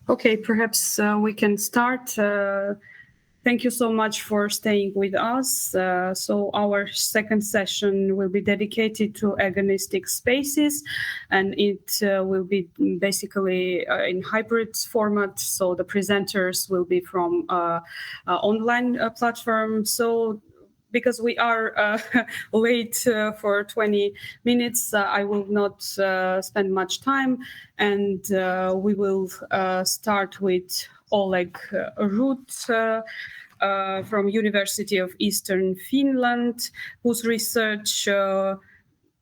Okay, perhaps we can start. Thank you so much for staying with us. So our second session will be dedicated to agonistic spaces, and it will be basically in hybrid format. So the presenters will be from online platform. So because we are late for 20 minutes, I will not spend much time, and we will start with Oleg Rut from University of Eastern Finland, whose research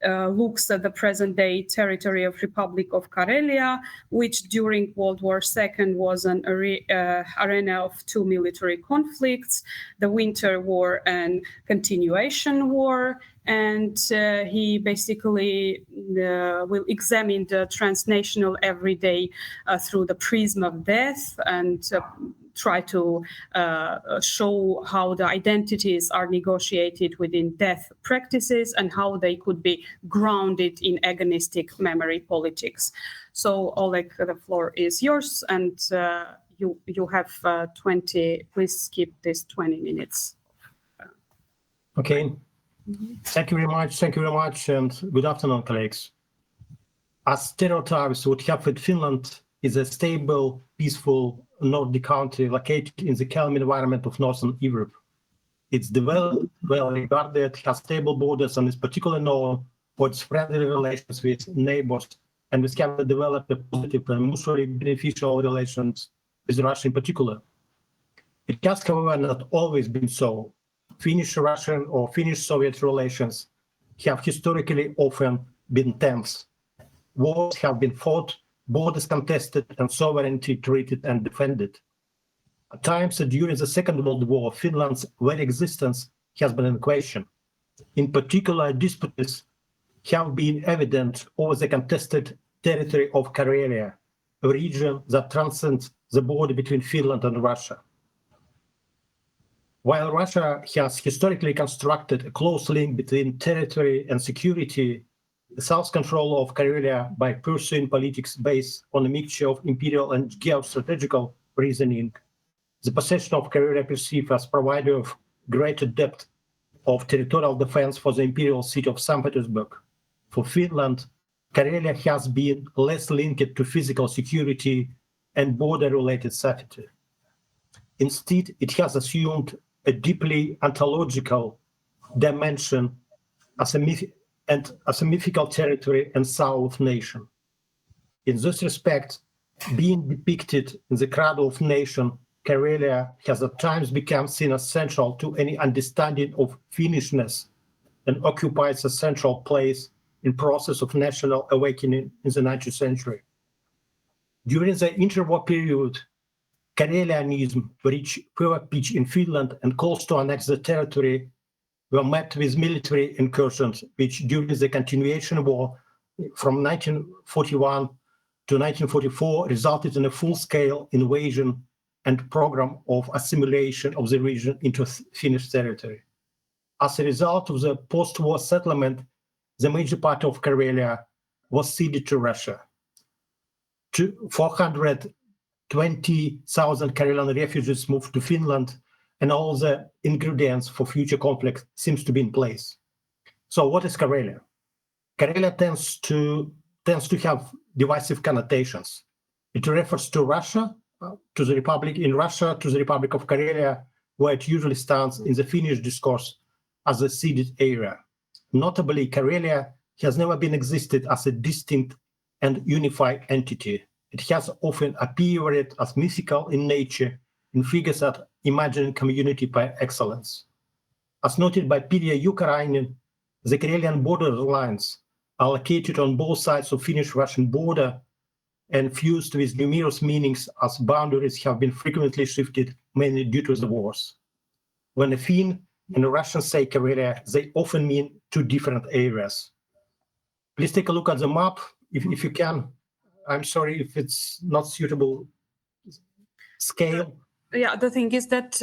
looks at the present-day territory of Republic of Karelia, which during World War II was an arena of two military conflicts, the Winter War and Continuation War. And he basically will examine the transnational everyday through the prism of death and try to show how the identities are negotiated within death practices and how they could be grounded in agonistic memory politics. So, Oleg, the floor is yours, and you have 20. Please skip this 20 minutes. Okay. Thank you very much. Thank you very much, and good afternoon, colleagues. As stereotypes, what have with Finland is a stable, peaceful Nordic country located in the calm environment of Northern Europe. It's developed, well regarded, has stable borders, and is particularly known for its friendly relations with neighbors, and is having developed a positive and mutually beneficial relations with Russia in particular. It has, however, not always been so. Finnish-Russian or Finnish-Soviet relations have historically often been tense. Wars have been fought, borders contested, and sovereignty treated and defended. At times during the Second World War, Finland's very existence has been in question. In particular, disputes have been evident over the contested territory of Karelia, a region that transcends the border between Finland and Russia. While Russia has historically constructed a close link between territory and security, the South's control of Karelia by pursuing politics based on a mixture of imperial and geostrategical reasoning, the possession of Karelia perceived as provider of greater depth of territorial defense for the imperial city of St. Petersburg. For Finland, Karelia has been less linked to physical security and border-related safety. Instead, it has assumed a deeply ontological dimension as a mythical territory and South nation. In this respect, being depicted in the cradle of nation, Karelia has at times become seen as central to any understanding of Finnishness and occupies a central place in process of national awakening in the 19th century. During the interwar period, Karelianism reached fever pitch in Finland, and calls to annex the territory were met with military incursions, which during the continuation war from 1941 to 1944 resulted in a full-scale invasion and program of assimilation of the region into Finnish territory. As a result of the post-war settlement, the major part of Karelia was ceded to Russia. 420,000 Karelian refugees moved to Finland, and all the ingredients for future conflict seems to be in place. So what is Karelia? Karelia tends to have divisive connotations. It refers to Russia, to the Republic in Russia, to the Republic of Karelia, where it usually stands in the Finnish discourse as a ceded area. Notably, Karelia has never been existed as a distinct and unified entity. It has often appeared as mythical in nature, in figures that imagine community by excellence. As noted by Pirja Jukarainen, the Karelian border lines are located on both sides of Finnish-Russian border and fused with numerous meanings, as boundaries have been frequently shifted, mainly due to the wars. When a Finn and a Russian say Karelia, they often mean two different areas. Please take a look at the map, if you can. I'm sorry if it's not suitable scale. Yeah, the thing is that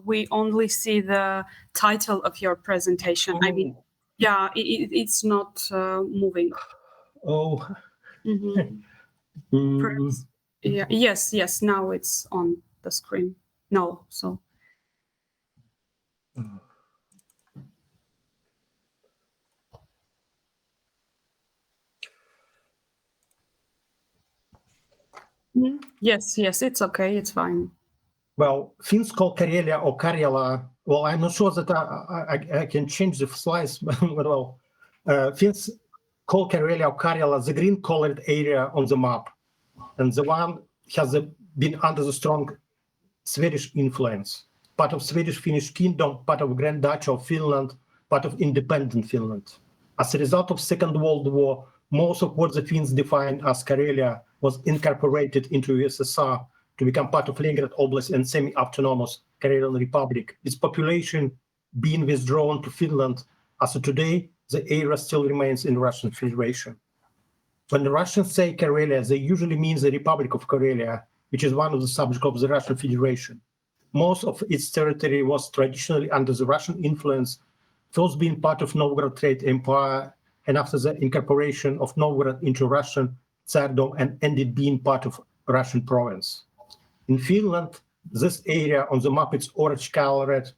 we only see the title of your presentation. I mean, yeah, it's not moving. Oh. Perhaps Yeah. Yes. Now it's on the screen. No. So. Yes. It's okay. It's fine. Well, Finns call Karelia or Karjala. Well, I'm not sure that I can change the slides, but well, Finns call Karelia or Karjala the green colored area on the map, and the one has been under the strong Swedish influence, part of Swedish Finnish kingdom, part of Grand Duchy of Finland, part of independent Finland. As a result of Second World War, most of what the Finns defined as Karelia was incorporated into USSR to become part of Leningrad Oblast and semi-autonomous Karelian Republic, its population being withdrawn to Finland. As of today, the area still remains in Russian Federation. When the Russians say Karelia, they usually mean the Republic of Karelia, which is one of the subjects of the Russian Federation. Most of its territory was traditionally under the Russian influence, first being part of Novgorod Trade Empire, and after the incorporation of Novgorod into Russian Tsardom, and ended being part of Russian province. In Finland, this area on the map, it's orange colored,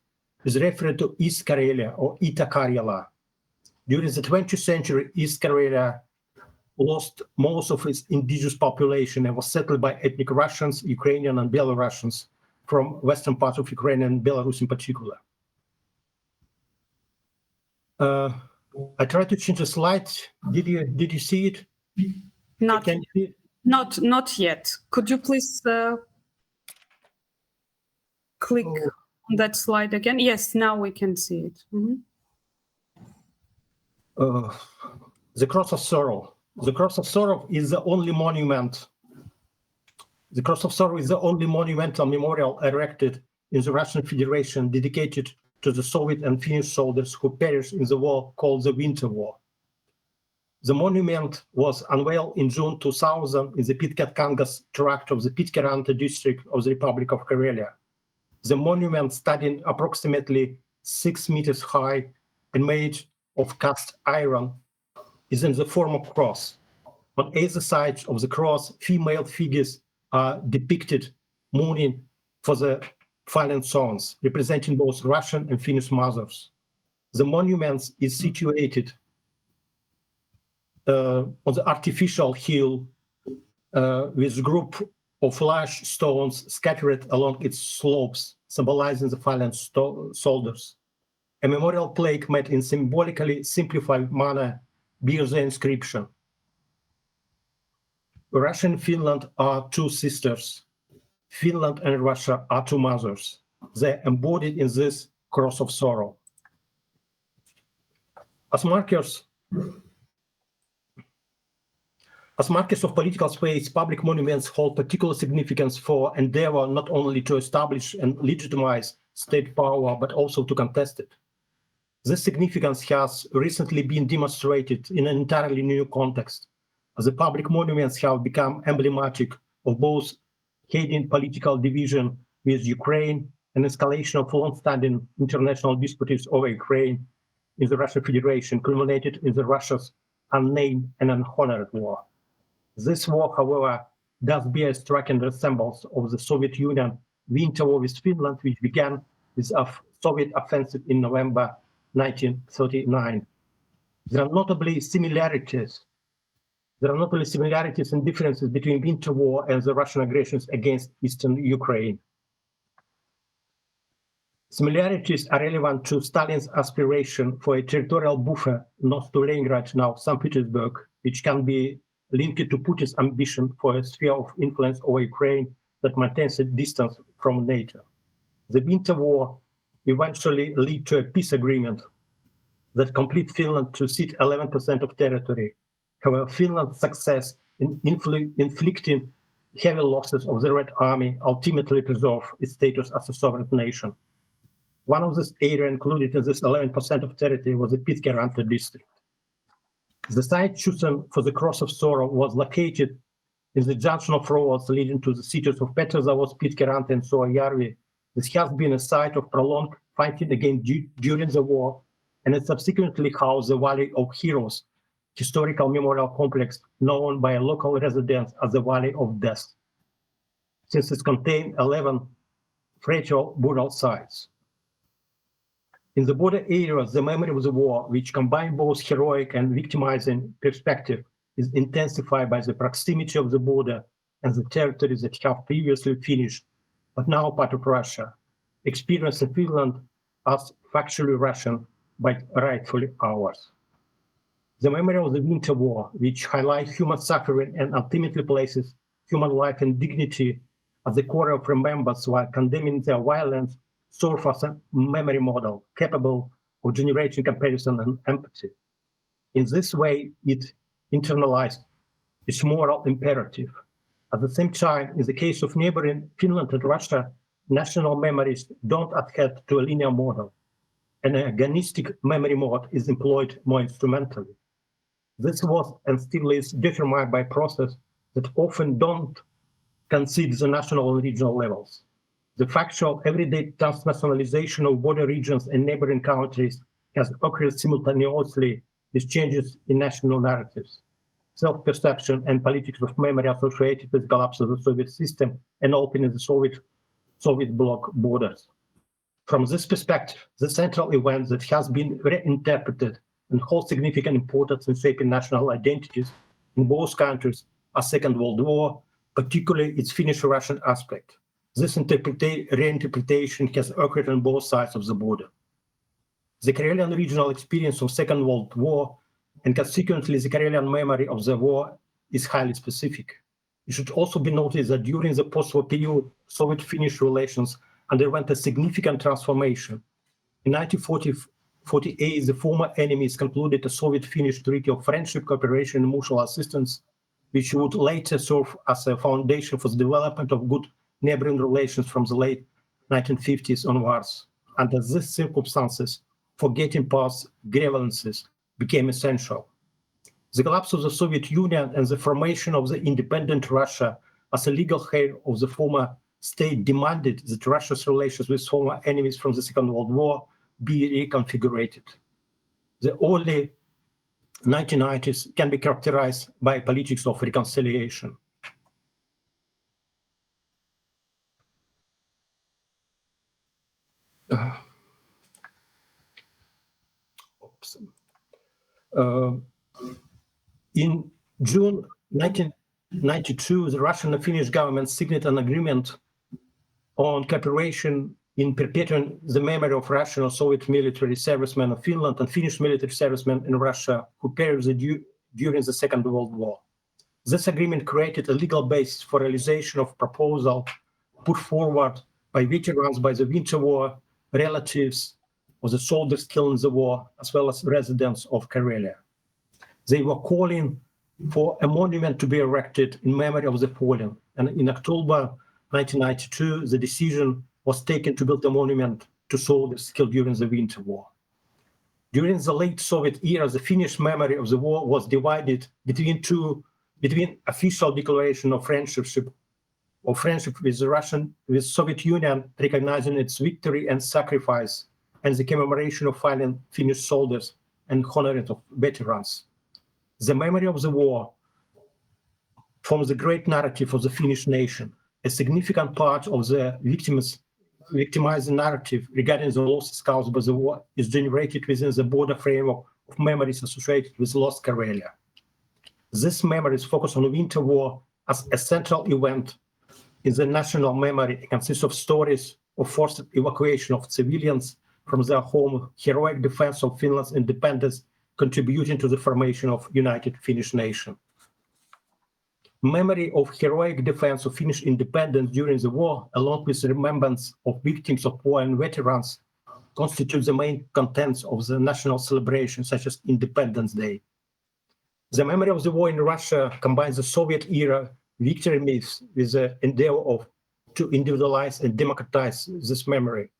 is referred to East Karelia or Itä Karjala. During the 20th century, East Karelia lost most of its indigenous population and was settled by ethnic Russians, Ukrainian, and Belarusians from western parts of Ukraine and Belarus in particular. I tried to change the slide. Did you see it? Not yet. Could you please click on that slide again? Yes, now we can see it. The Cross of Sorrow. The Cross of Sorrow is the only monument. The Cross of Sorrow is the only monumental memorial erected in the Russian Federation dedicated to the Soviet and Finnish soldiers who perished in the war called the Winter War. The monument was unveiled in June 2000 in the Pitkäkangas tract of the Pitkäranta district of the Republic of Karelia. The monument, standing approximately 6 meters high and made of cast iron, is in the form of cross. On either side of the cross, female figures are depicted mourning for the fallen sons, representing both Russian and Finnish mothers. The monument is situated on the artificial hill with a group of large stones scattered along its slopes, symbolizing the fallen soldiers. A memorial plaque made in symbolically simplified manner bears the inscription: Russia and Finland are two sisters. Finland and Russia are two mothers. They're embodied in this cross of sorrow. As markers of political space, public monuments hold particular significance for endeavor not only to establish and legitimize state power, but also to contest it. This significance has recently been demonstrated in an entirely new context, as the public monuments have become emblematic of both hidden political division with Ukraine and escalation of long-standing international disputes over Ukraine in the Russian Federation, culminated in the Russia's unnamed and unhonored war. This war, however, does bear striking resemblance of the Soviet Union winter war with Finland, which began with a Soviet offensive in November 1939. There are notably similarities and differences between winter war and the Russian aggressions against eastern Ukraine. Similarities are relevant to Stalin's aspiration for a territorial buffer north to Leningrad, now St. Petersburg, which can be linked to Putin's ambition for a sphere of influence over Ukraine that maintains a distance from NATO. The winter war eventually led to a peace agreement that completed Finland to cede 11% of territory. However, Finland's success in inflicting heavy losses of the Red Army ultimately preserved its status as a sovereign nation. One of these areas included in this 11% of territory was the Pitkäranta district. The site chosen for the Cross of Sorrow was located in the junction of roads leading to the cities of Petrozavodsk, Pitkäranta, and Suojärvi. This has been a site of prolonged fighting again during the war, and it subsequently housed the Valley of Heroes, historical memorial complex known by local residents as the Valley of Death. since it contained 11 fragile burial sites. In the border areas, the memory of the war, which combined both heroic and victimizing perspective, is intensified by the proximity of the border and the territories that have previously finished, but now part of Russia, experienced in Finland as factually Russian, but rightfully ours. The memory of the Winter War, which highlights human suffering and ultimately places human life and dignity at the core of remembrance while condemning their violence, serves as a memory model capable of generating comparison and empathy. In this way, it internalized its moral imperative. At the same time, in the case of neighboring Finland and Russia, national memories don't adhere to a linear model. An agonistic memory mode is employed more instrumentally. This was and still is determined by processes that often don't consider the national and regional levels. The factual everyday transnationalization of border regions and neighboring countries has occurred simultaneously with changes in national narratives, self-perception, and politics of memory associated with the collapse of the Soviet system and opening the Soviet bloc borders. From this perspective, the central event that has been reinterpreted and holds significant importance in shaping national identities in both countries are Second World War, particularly its Finnish-Russian aspect. This reinterpretation has occurred on both sides of the border. The Karelian regional experience of Second World War and consequently the Karelian memory of the war is highly specific. It should also be noted that during the post-war period, Soviet-Finnish relations underwent a significant transformation. In 1948, the former enemies concluded a Soviet-Finnish treaty of friendship, cooperation, and mutual assistance, which would later serve as a foundation for the development of good neighboring relations from the late 1950s onwards. Under these circumstances, forgetting past grievances became essential. The collapse of the Soviet Union and the formation of the independent Russia as a legal heir of the former state demanded that Russia's relations with former enemies from the Second World War be reconfigured. The early 1990s can be characterized by politics of reconciliation. In June 1992, the Russian and Finnish governments signed an agreement on cooperation in perpetuating the memory of Russian or Soviet military servicemen of Finland and Finnish military servicemen in Russia who perished during the Second World War. This agreement created a legal basis for realization of proposal put forward by veterans by the Winter War, relatives of the soldiers killed in the war, as well as residents of Karelia. They were calling for a monument to be erected in memory of the fallen, and in October 1992, the decision was taken to build a monument to soldiers killed during the Winter War. During the late Soviet era, the Finnish memory of the war was divided between official declaration of friendship with the Soviet Union, recognizing its victory and sacrifice, and the commemoration of fallen Finnish soldiers and honoring of veterans. The memory of the war forms the great narrative of the Finnish nation. A significant part of the victimizing narrative regarding the losses caused by the war is generated within the broader framework of memories associated with lost Karelia. These memories focus on the Winter War as a central event in the national memory. It consists of stories of forced evacuation of civilians from their home, heroic defense of Finland's independence, contributing to the formation of united Finnish nation. Memory of heroic defense of Finnish independence during the war, along with remembrance of victims of war and veterans, constitutes the main contents of the national celebration, such as Independence Day. The memory of the war in Russia combines the Soviet-era victory myths with the endeavor to individualize and democratize this memory.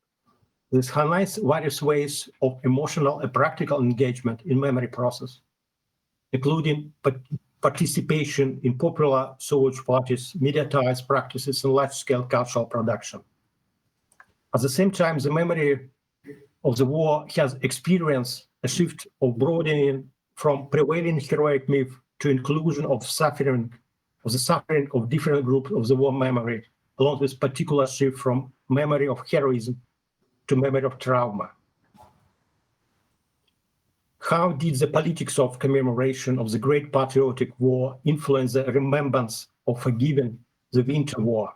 This highlights various ways of emotional and practical engagement in memory process, including participation in popular social parties, mediatized practices, and large-scale cultural production. At the same time, the memory of the war has experienced a shift of broadening from prevailing heroic myth to inclusion of the suffering of different groups of the war memory, along with particular shift from memory of heroism to memory of trauma. How did the politics of commemoration of the Great Patriotic War influence the remembrance of forgiving the Winter War?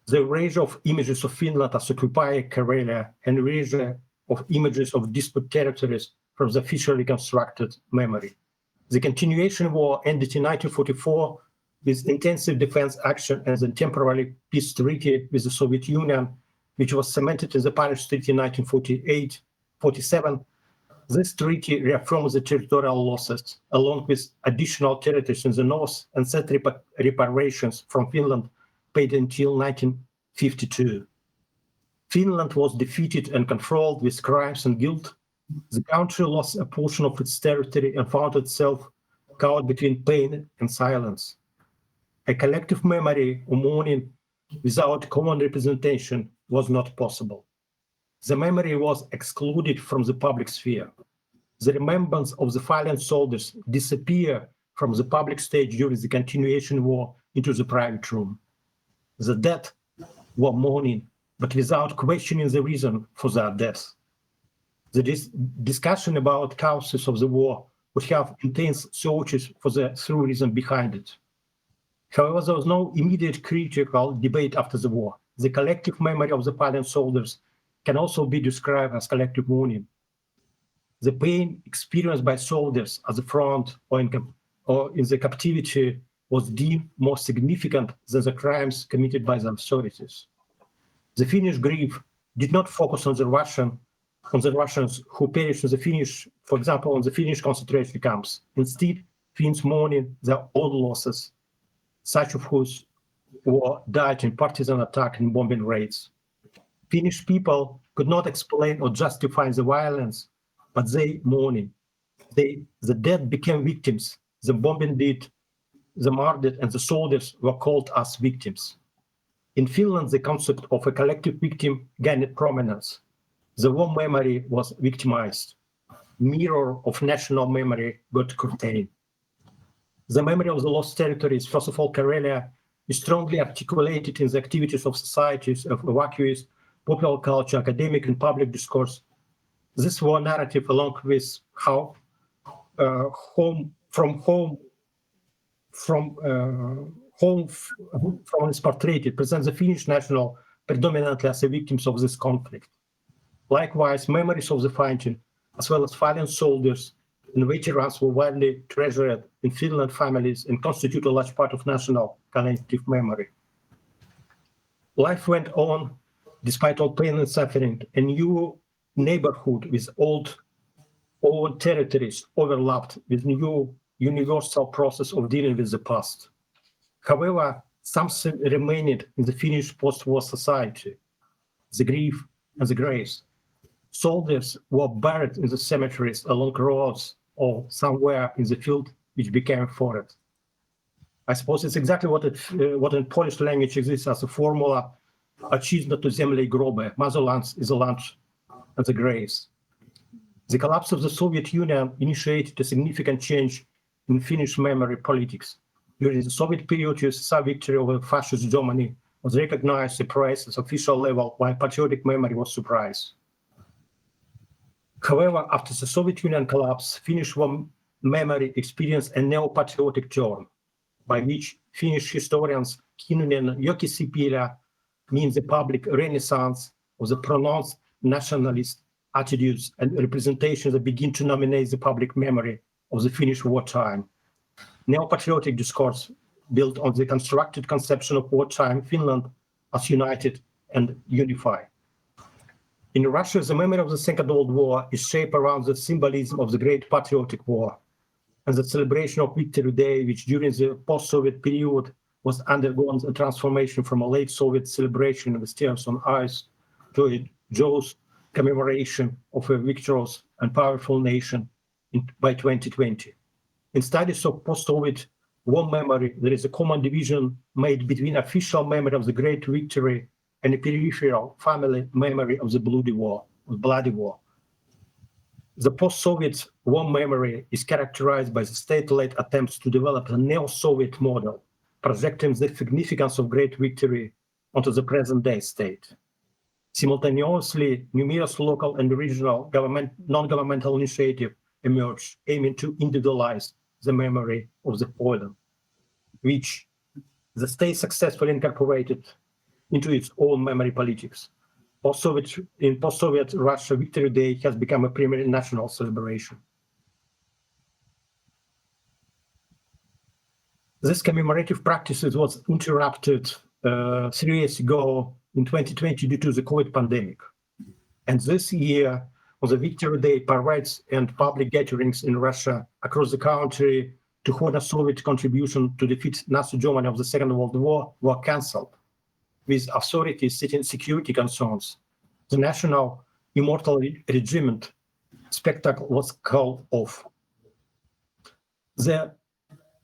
The erasure of images of Finland as occupied Karelia and erasure of images of disputed territories from the officially constructed memory. The continuation war ended in 1944 with intensive defense action and the temporary peace treaty with the Soviet Union, which was cemented in the Paris Treaty in 1948-47. This treaty reaffirms the territorial losses, along with additional territories in the north, and set reparations from Finland paid until 1952. Finland was defeated and controlled with crimes and guilt. The country lost a portion of its territory and found itself caught between pain and silence. A collective memory or mourning without common representation was not possible. The memory was excluded from the public sphere. The remembrance of the fallen soldiers disappeared from the public stage during the continuation war into the private room. The dead were mourning, but without questioning the reason for their death. The discussion about causes of the war would have intense searches for the true reason behind it. However, there was no immediate critical debate after the war. The collective memory of the fallen soldiers can also be described as collective mourning. The pain experienced by soldiers at the front or in the captivity was deemed more significant than the crimes committed by the authorities. The Finnish grief did not focus on the Russians who perished in the Finnish, for example, on the Finnish concentration camps. Instead, Finns mourning their own losses, such of whose died in partisan attack and bombing raids. Finnish people could not explain or justify the violence, but they mourning. The dead became victims. The bombing did, the murdered, and the soldiers were called as victims. In Finland, the concept of a collective victim gained prominence. The war memory was victimized. Mirror of national memory got curtailed. The memory of the lost territories, first of all Karelia, is strongly articulated in the activities of societies, of evacuees, popular culture, academic and public discourse. This war narrative, along with how home is portrayed, presents the Finnish national predominantly as the victims of this conflict. Likewise, memories of the fighting, as well as fallen soldiers and veterans, were widely treasured in Finland families and constitute a large part of national collective memory. Life went on despite all pain and suffering. A new neighborhood with old territories overlapped with new universal process of dealing with the past. However, something remained in the Finnish post-war society: the grief and the graves. Soldiers were buried in the cemeteries along roads or somewhere in the field which became forest. I suppose it's exactly what in Polish language exists as a formula: ojczyzna to ziemia i groby. Motherland is the land and the graves. The collapse of the Soviet Union initiated a significant change in Finnish memory politics. During the Soviet period, USSR victory over fascist Germany was recognized as praise at official level, while patriotic memory was suppressed. However, after the Soviet Union collapse, Finnish war memory experienced a neo-patriotic turn, by which Finnish historians Kinnunen and Jokisipilä means the public renaissance of the pronounced nationalist attitudes and representations that begin to nominate the public memory of the Finnish wartime. Neo-patriotic discourse built on the constructed conception of wartime Finland as united and unified. In Russia, the memory of the Second World War is shaped around the symbolism of the Great Patriotic War and the celebration of Victory Day, which during the post-Soviet period was undergone a transformation from a late Soviet celebration with tears on ice to a joyous commemoration of a victorious and powerful nation by 2020. In studies of post-Soviet war memory, there is a common division made between official memory of the great victory and a peripheral family memory of the bloody war. The post-Soviet war memory is characterized by the state-led attempts to develop a neo-Soviet model, projecting the significance of great victory onto the present-day state. Simultaneously, numerous local and regional non-governmental initiatives emerged, aiming to individualize the memory of the fallen, which the state successfully incorporated into its own memory politics. In post-Soviet Russia, Victory Day has become a primary national celebration. This commemorative practice was interrupted 3 years ago in 2020 due to the COVID pandemic. And this year, on the Victory Day, parades and public gatherings in Russia across the country to honor Soviet contribution to defeat Nazi Germany of the Second World War were cancelled, with authorities citing security concerns. The national immortal regiment spectacle was called off.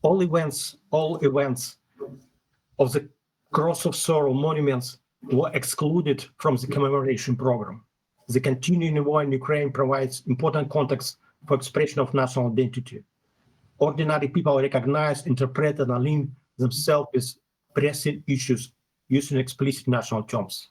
All events of the Cross of Sorrow monuments were excluded from the commemoration program. The continuing war in Ukraine provides important context for expression of national identity. Ordinary people recognize, interpret, and align themselves with pressing issues using explicit national terms.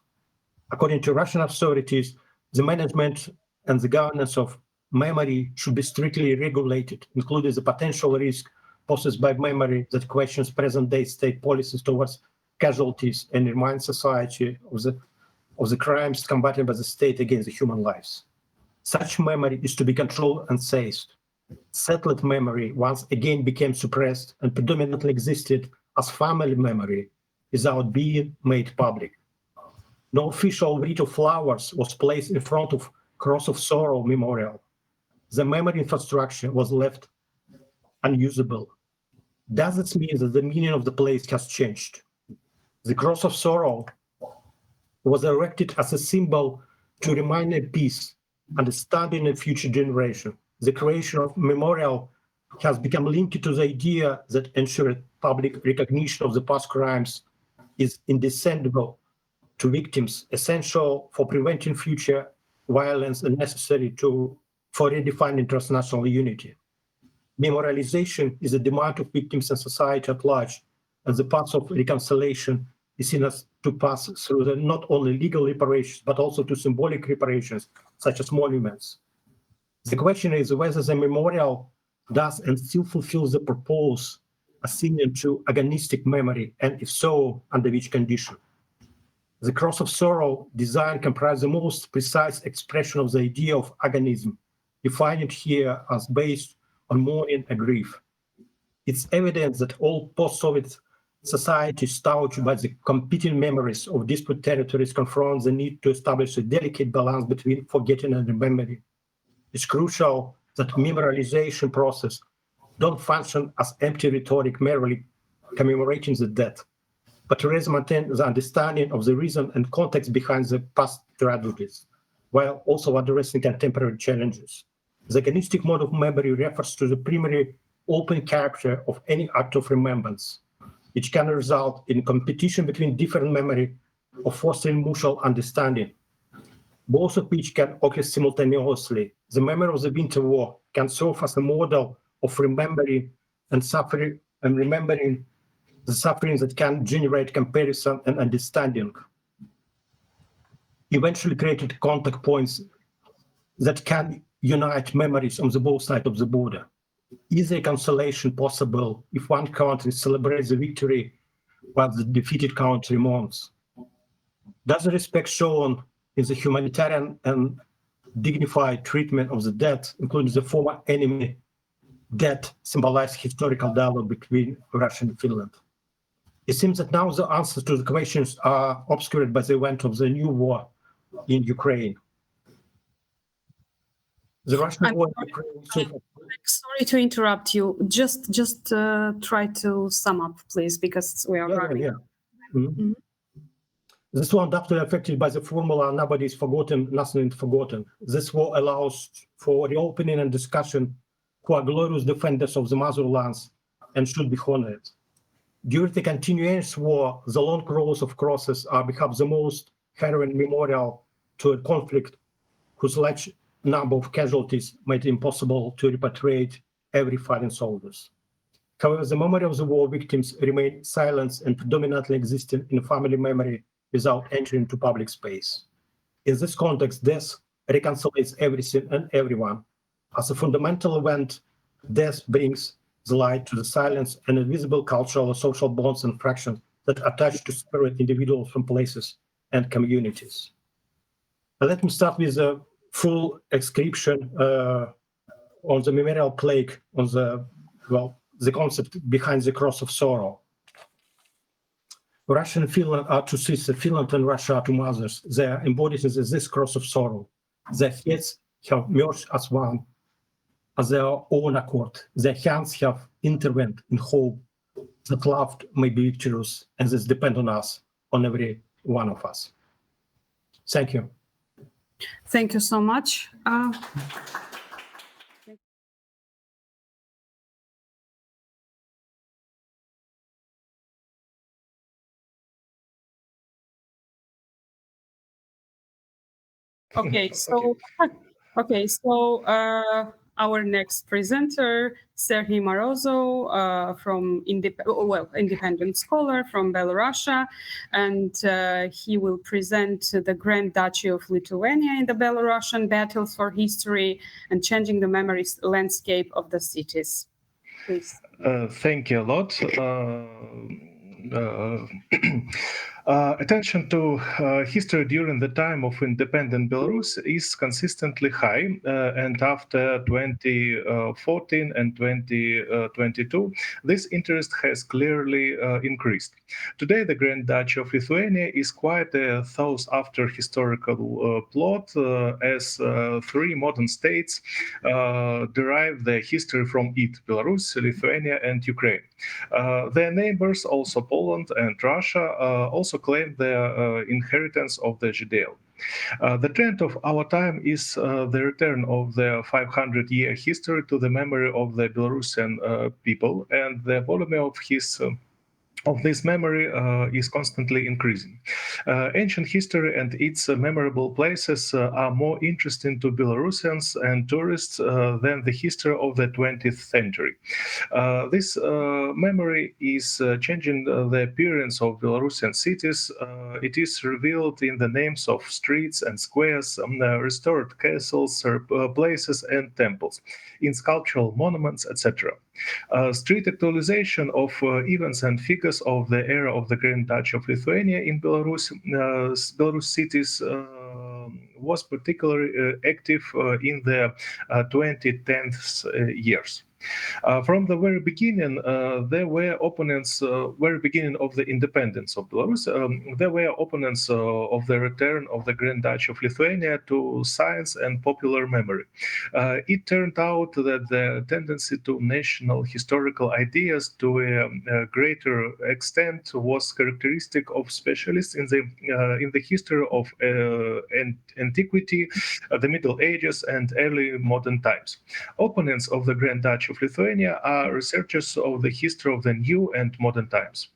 According to Russian authorities, the management and the governance of memory should be strictly regulated, including the potential risk posed by memory that questions present-day state policies towards casualties and reminds society of the crimes committed by the state against the human lives. Such memory is to be controlled and seized. Settled memory once again became suppressed and predominantly existed as family memory without being made public. No official wreath of flowers was placed in front of Cross of Sorrow Memorial. The memory infrastructure was left unusable. Does this mean that the meaning of the place has changed? The Cross of Sorrow was erected as a symbol to remind a peace, understanding a future generation. The creation of memorial has become linked to the idea that ensuring public recognition of the past crimes is indispensable to victims, essential for preventing future violence and necessary for redefining transnational unity. Memorialization is a demand of victims and society at large, and the path of reconciliation is seen as to pass through not only legal reparations, but also to symbolic reparations, such as monuments. The question is whether the memorial does and still fulfills the purpose assigned to agonistic memory, and if so, under which condition. The Cross of Sorrow design comprises the most precise expression of the idea of agonism, defined here as based on mourning and grief. It's evident that all post-Soviet societies touched by the competing memories of disparate territories confront the need to establish a delicate balance between forgetting and remembering. It's crucial that memorialization process don't function as empty rhetoric merely commemorating the dead, but rather maintain the understanding of the reason and context behind the past tragedies, while also addressing contemporary challenges. The agonistic mode of memory refers to the primary open character of any act of remembrance, which can result in competition between different memory or fostering mutual understanding, both of which can occur simultaneously. The memory of the Winter War can serve as a model of remembering and suffering, and remembering the suffering that can generate comparison and understanding, eventually created contact points that can unite memories on the both sides of the border. Is reconciliation possible if one country celebrates the victory while the defeated country mourns? Does the respect shown in the humanitarian and dignified treatment of the dead, including the former enemy dead, symbolize historical dialogue between Russia and Finland? It seems that now the answers to the questions are obscured by the event of the new war in Ukraine. The Russian war in Ukraine. Sorry to interrupt you. Just try to sum up, please, because we are running. Yeah. Mm-hmm. This war undoubtedly affected by the formula "nobody is forgotten, nothing is forgotten." This war allows for reopening and discussion who are glorious defenders of the motherlands and should be honored. During the continuous war, the long rows of crosses are perhaps the most harrowing memorial to a conflict whose large number of casualties made it impossible to repatriate every fighting soldiers. However, the memory of the war victims remain silent and predominantly existing in family memory without entering into public space. In this context, death reconciles everything and everyone. As a fundamental event, death brings the light to the silence and invisible cultural or social bonds and fractions that attach to separate individuals from places and communities. Let me start with a full inscription on the memorial plaque on the concept behind the cross of sorrow. Russia and Finland are two sisters, Finland and Russia are two mothers. They are embodied in this cross of sorrow. Their heads have merged as one, as their own accord. Their hands have intervened in hope that love may be victorious, and this depends on us, on every one of us. Thank you. Thank you so much. Okay, so our next presenter, Serhiy Morozov, from independent scholar from Belarus, and he will present the Grand Duchy of Lithuania in the Belarusian battles for history and changing the memory landscape of the cities. Please. Thank you a lot. Attention to history during the time of independent Belarus is consistently high, and after 2014 and 2022, this interest has clearly increased. Today, the Grand Duchy of Lithuania is quite a sought-after historical plot, as three modern states derive their history from it: Belarus, Lithuania, and Ukraine. Their neighbors, also Poland and Russia, also claim their inheritance of the Judeo. The trend of our time is the return of the 500-year history to the memory of the Belarusian people, and the volume of this memory is constantly increasing. Ancient history and its memorable places are more interesting to Belarusians and tourists than the history of the 20th century. This memory is changing the appearance of Belarusian cities. It is revealed in the names of streets and squares, restored castles, places and temples, in sculptural monuments, etc. Street actualization of events and figures of the era of the Grand Duchy of Lithuania in Belarus cities was particularly active in the 2010s years. From the very beginning, there were opponents. Very beginning of the independence of Belarus, there were opponents of the return of the Grand Duchy of Lithuania to science and popular memory. It turned out that the tendency to national historical ideas to a greater extent was characteristic of specialists in the history of antiquity, the Middle Ages, and early modern times. Opponents of the Grand Duchy of Lithuania are researchers of the history of the new and modern times.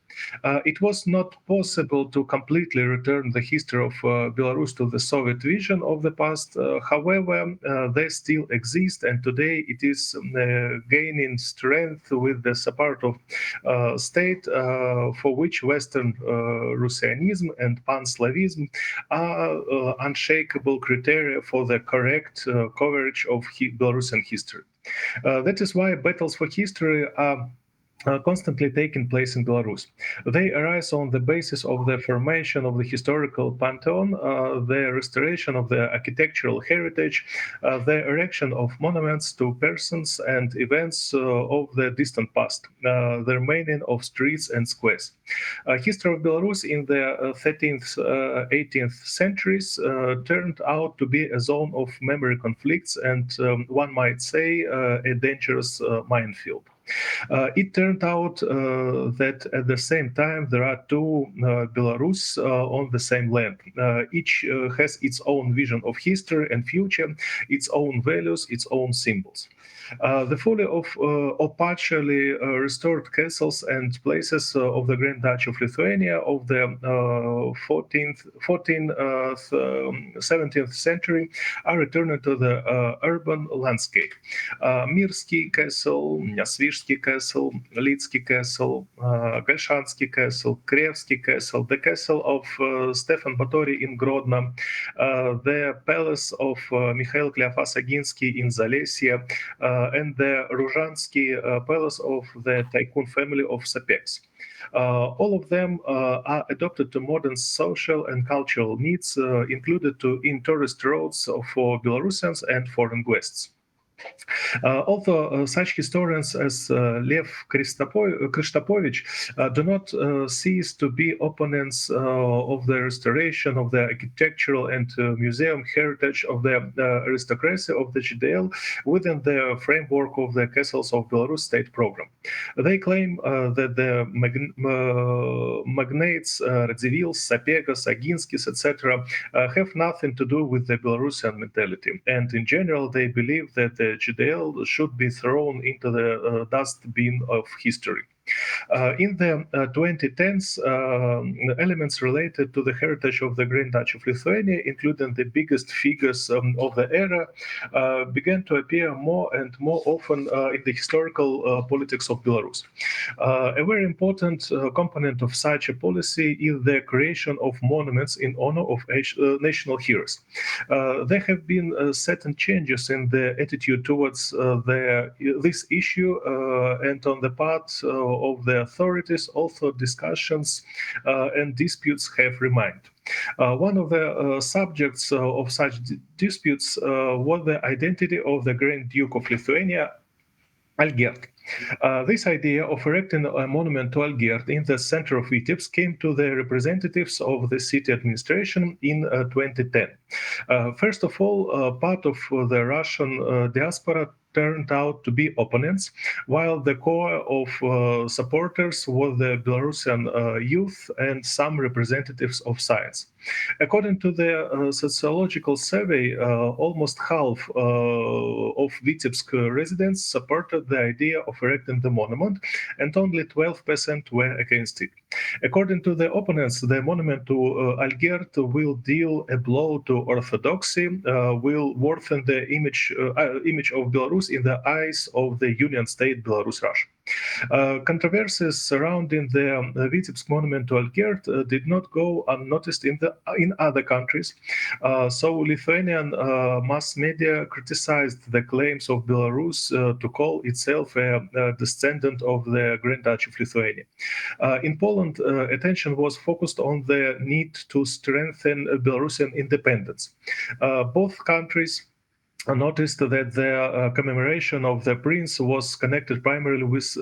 It was not possible to completely return the history of Belarus to the Soviet vision of the past. However, they still exist, and today it is gaining strength with the support of state, for which Western Russianism and Pan-Slavism are unshakable criteria for the correct coverage of Belarusian history. That is why battles for history are constantly taking place in Belarus. They arise on the basis of the formation of the historical pantheon, the restoration of the architectural heritage, the erection of monuments to persons and events of the distant past, the remaining of streets and squares. History of Belarus in the 13th, 18th centuries turned out to be a zone of memory conflicts and, one might say, a dangerous minefield. It turned out that at the same time there are two Belarus on the same land. Each has its own vision of history and future, its own values, its own symbols. The fully or partially restored castles and places of the Grand Duchy of Lithuania of the 17th century are returning to the urban landscape. Mirski Castle, Nesvizh Zapyzhsky Castle, Litsky Castle, Galshansky Castle, Krevsky Castle, the castle of Stefan Batory in Grodno, the palace of Mikhail Kleofas Aginsky in Zalesia, and the Ruzhansky palace of the tycoon family of Sapeks. All of them are adapted to modern social and cultural needs, included in tourist roads for Belarusians and foreign guests. Although such historians as Lev Kristapovich do not cease to be opponents of the restoration of the architectural and museum heritage of the aristocracy of the GDL within the framework of the Castles of Belarus state program. They claim that the magnates Radzivills, Sapegas, Aginskis, etc. Have nothing to do with the Belarusian mentality, and in general they believe that the GDL should be thrown into the dustbin of history. In the 2010s, elements related to the heritage of the Grand Duchy of Lithuania, including the biggest figures of the era, began to appear more and more often in the historical politics of Belarus. A very important component of such a policy is the creation of monuments in honor of national heroes. There have been certain changes in the attitude towards this issue, and on the part of the authorities, also discussions and disputes have remained. One of the subjects of such disputes was the identity of the Grand Duke of Lithuania, Algert. This idea of erecting a monument to Algert in the center of Vitebsk came to the representatives of the city administration in 2010. First of all, part of the Russian diaspora turned out to be opponents, while the core of supporters was the Belarusian youth and some representatives of science. According to the sociological survey, almost half of Vitebsk residents supported the idea of erecting the monument, and only 12% were against it. According to the opponents, the monument to Algert will deal a blow to orthodoxy, will worsen the image of Belarus in the eyes of the Union State Belarus-Russia. Controversies surrounding the Vitebsk monument to Algert did not go unnoticed in other countries. So Lithuanian mass media criticized the claims of Belarus to call itself a descendant of the Grand Duchy of Lithuania. In Poland, attention was focused on the need to strengthen Belarusian independence. Both countries noticed that the commemoration of the prince was connected primarily with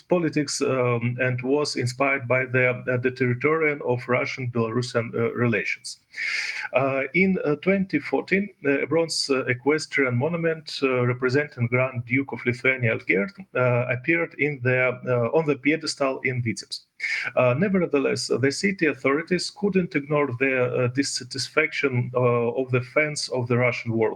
politics and was inspired by the deterioration of Russian-Belarusian relations. In 2014, a bronze equestrian monument representing Grand Duke of Lithuania Algert appeared on the pedestal in Vitebsk. Nevertheless, the city authorities couldn't ignore the dissatisfaction of the fans of the Russian world.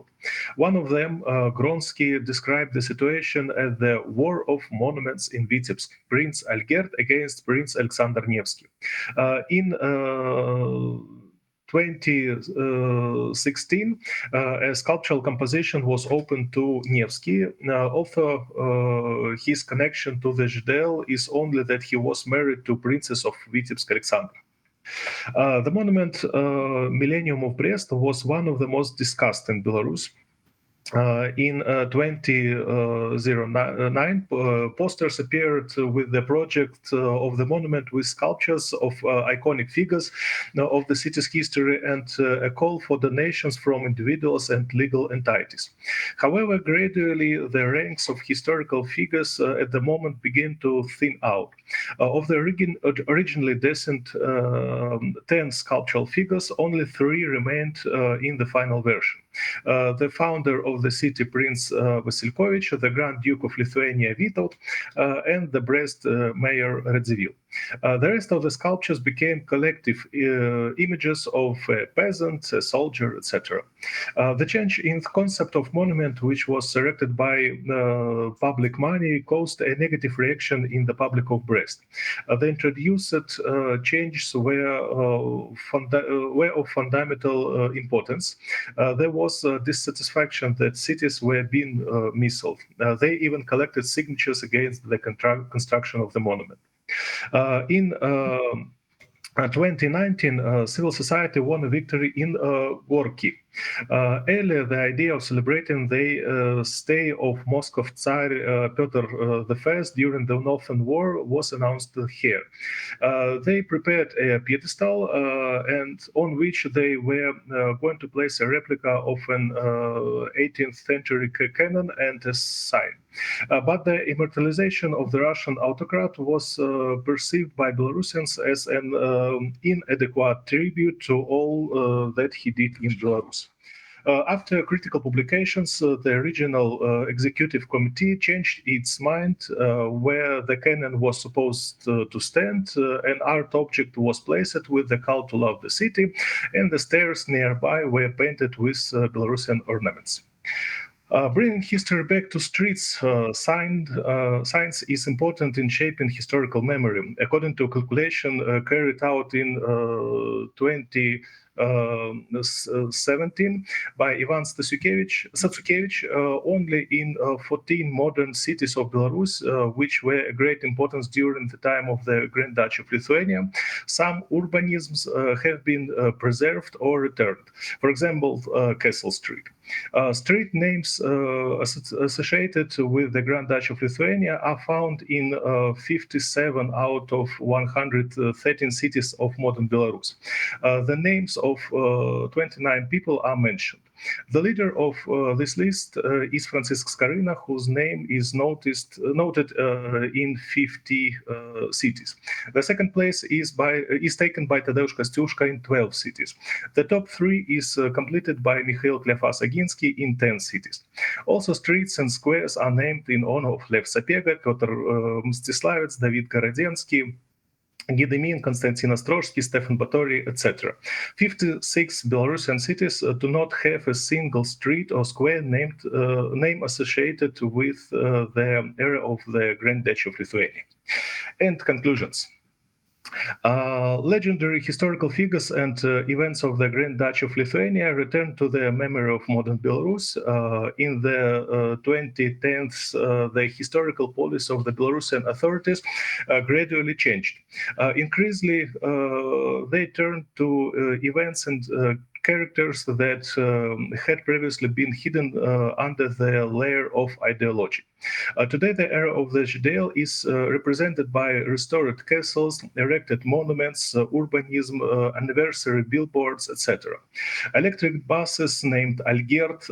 One of them, Gronsky, described the situation as the war of monuments in Vitebsk, Prince Algert against Prince Alexander Nevsky. In 2016, a sculptural composition was opened to Nevsky, although his connection to the GDL is only that he was married to Princess of Vitebsk Alexander. The monument Millennium of Brest was one of the most discussed in Belarus. In 2009, posters appeared with the project of the monument with sculptures of iconic figures of the city's history and a call for donations from individuals and legal entities. However, gradually the ranks of historical figures at the moment begin to thin out. Of the originally destined 10 sculptural figures, only 3 remained in the final version. The founder of the city, Prince Vasilkovich, the Grand Duke of Lithuania, Vytaut, and the Brest mayor, Radzivill. The rest of the sculptures became collective images of a peasant, a soldier, etc. The change in the concept of monument, which was erected by public money, caused a negative reaction in the public of Brest. The introduced changes were of fundamental importance. There was dissatisfaction that cities were being missiled. They even collected signatures against the construction of the monument. In 2019, civil society won a victory in Gorky. Earlier, the idea of celebrating the stay of Moscow Tsar Peter I during the Northern War was announced here. They prepared a pedestal and on which they were going to place a replica of an 18th century cannon and a sign. But the immortalization of the Russian autocrat was perceived by Belarusians as an inadequate tribute to all that he did in Belarus. After critical publications, the regional executive committee changed its mind. Where the cannon was supposed to stand, an art object was placed with the call to love the city, and the stairs nearby were painted with Belarusian ornaments. Bringing history back to streets, science is important in shaping historical memory. According to a calculation carried out in 2017 by Ivan Satsukevich, only in 14 modern cities of Belarus, which were a great importance during the time of the Grand Duchy of Lithuania, some urbanisms have been preserved or returned. For example, Castle Street. Street names associated with the Grand Duchy of Lithuania are found in 57 out of 113 cities of modern Belarus. The names of 29 people are mentioned. The leader of this list is Francisc Scarina, whose name is noted in 50 cities. The second place is taken by Tadeusz Kostyuszka in 12 cities. The top three is completed by Mikhail Kleofas-Aginsky in 10 cities. Also, streets and squares are named in honor of Lev Sapega, Pyotr Mstislavets, David Gorodensky, Gedemin, Konstantin Ostrorsky, Stefan Batory, etc. 56 Belarusian cities do not have a single street or square name associated with the era of the Grand Duchy of Lithuania. And conclusions. Legendary historical figures and events of the Grand Duchy of Lithuania return to the memory of modern Belarus. In the 2010s, the historical policy of the Belarusian authorities gradually changed. Increasingly, they turned to events and characters that had previously been hidden under the layer of ideology. Today, the era of the GDL is represented by restored castles, erected monuments, urbanism, anniversary billboards, etc. Electric buses named Algert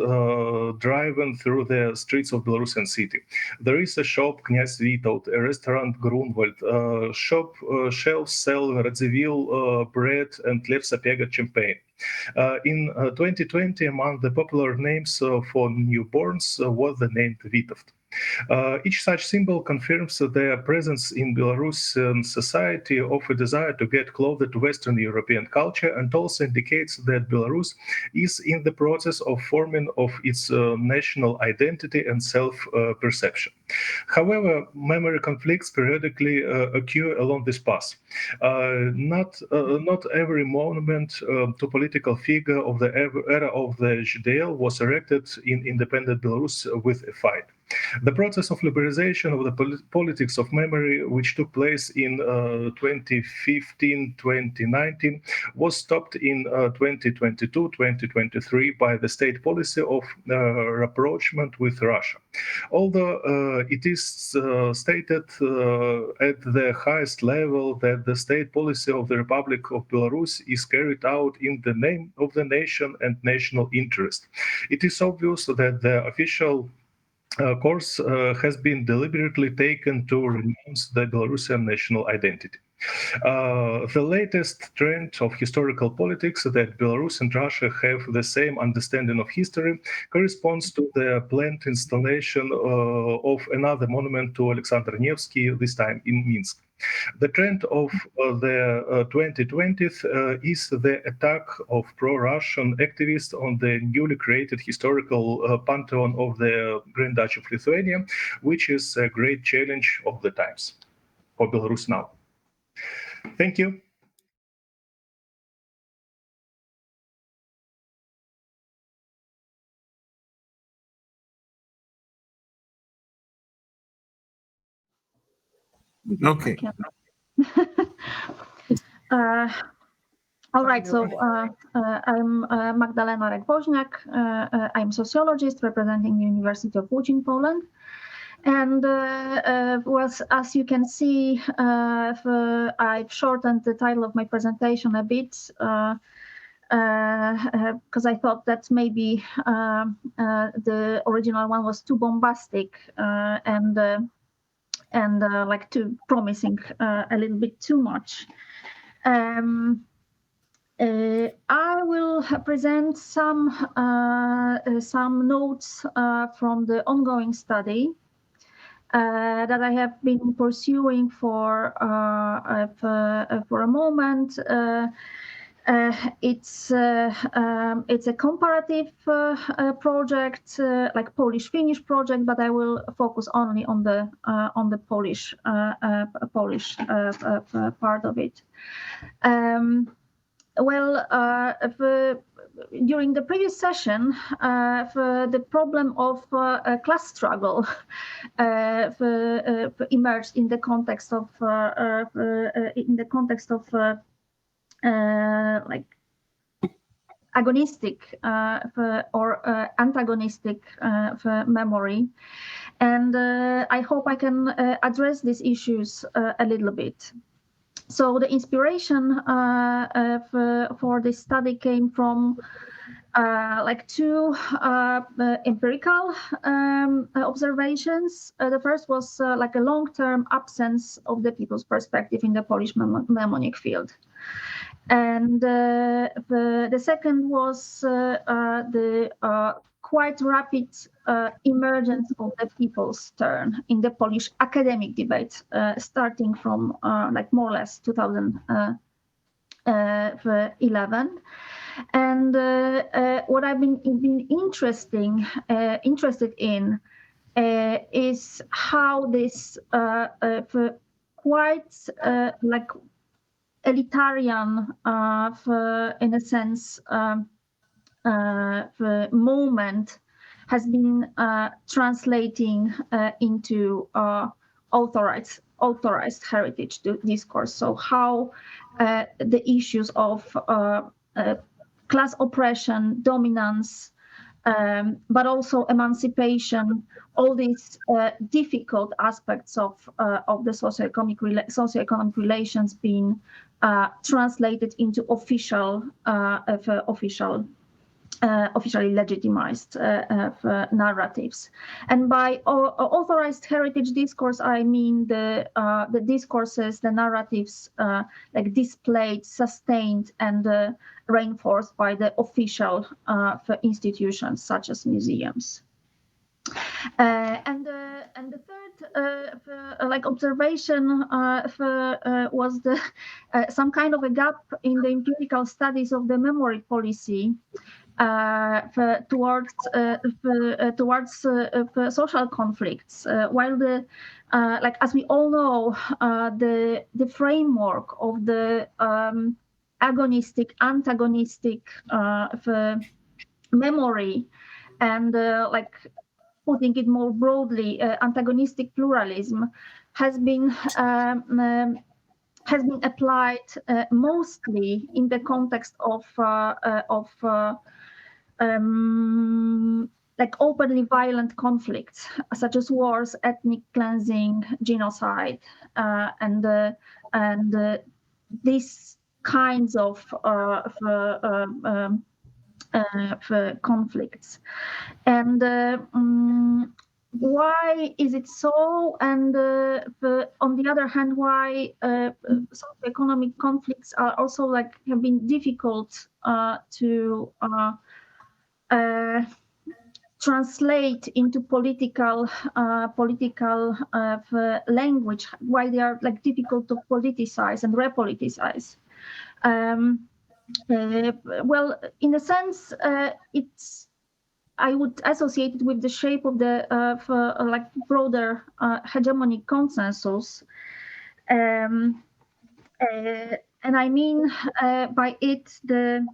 driven through the streets of Belarusian city. There is a shop, Knyaz Vitold, a restaurant, Grunwald, shop shelves sell Radziwill bread and Lev Sapega champagne. In 2020, among the popular names for newborns was the name Vitold. Each such symbol confirms their presence in Belarusian society of a desire to get closer to Western European culture, and also indicates that Belarus is in the process of forming of its national identity and self-perception. However, memory conflicts periodically occur along this path. Not every monument to political figure of the era of the GDL was erected in independent Belarus with a fight. The process of liberalization of the politics of memory, which took place in 2015-2019, was stopped in 2022-2023 by the state policy of rapprochement with Russia. Although it is stated at the highest level that the state policy of the Republic of Belarus is carried out in the name of the nation and national interest, it is obvious that the official course has been deliberately taken to renounce the Belarusian national identity. The latest trend of historical politics that Belarus and Russia have the same understanding of history corresponds to the planned installation of another monument to Alexander Nevsky, this time in Minsk. The trend of the 2020s is the attack of pro-Russian activists on the newly created historical pantheon of the Grand Duchy of Lithuania, which is a great challenge of the times for Belarus now. Thank you. Okay. All right, so I'm Magdalena Rek-Woźniak. I'm sociologist representing the University of Łódź in Poland. And as you can see, I've shortened the title of my presentation a bit because I thought that maybe the original one was too bombastic and like too promising a little bit too much. I will present some notes from the ongoing study that I have been pursuing for a moment. It's a comparative project, like Polish-Finnish project, but I will focus only on the Polish part of it. During the previous session, the problem of class struggle emerged in the context of like agonistic or antagonistic memory, and I hope I can address these issues a little bit. So the inspiration for this study came from like two empirical observations. The first was like a long-term absence of the people's perspective in the Polish mnemonic field. And the second was the quite rapid emergence of the people's turn in the Polish academic debate, starting from like more or less 2011. And what I've been interested in is how this quite like elitarian, in a sense, the moment has been translating into authorized heritage discourse. So how the issues of class oppression, dominance, but also emancipation, all these difficult aspects of the socioeconomic relations being translated into officially legitimized narratives. And by authorized heritage discourse, I mean the discourses, the narratives like displayed, sustained, and reinforced by the official institutions such as museums. And the third like observation was some kind of a gap in the empirical studies of the memory policy towards social conflicts, while like as we all know, the framework of the agonistic, antagonistic memory, and like putting it more broadly, antagonistic pluralism has been applied mostly in the context of like openly violent conflicts, such as wars, ethnic cleansing, genocide, and these kinds of conflicts. And why is it so? And on the other hand, why socioeconomic conflicts are also like have been difficult to translate into political language? Why they are like difficult to politicize and repoliticize? Well, in a sense, I would associate it with the shape of the like broader hegemonic consensus, and I mean by it the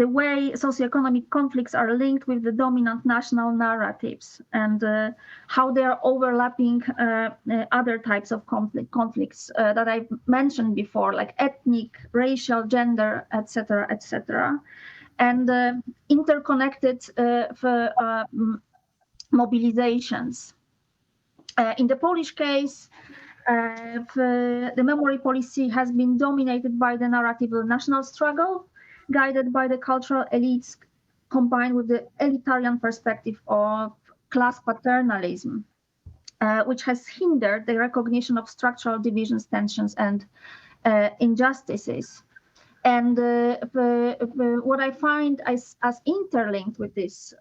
way socioeconomic conflicts are linked with the dominant national narratives and how they are overlapping other types of conflicts that I've mentioned before, like ethnic, racial, gender, etc., etc., and interconnected mobilizations. In the Polish case, the memory policy has been dominated by the narrative of national struggle, guided by the cultural elites, combined with the elitarian perspective of class paternalism, which has hindered the recognition of structural divisions, tensions, and injustices. And what I find as interlinked with this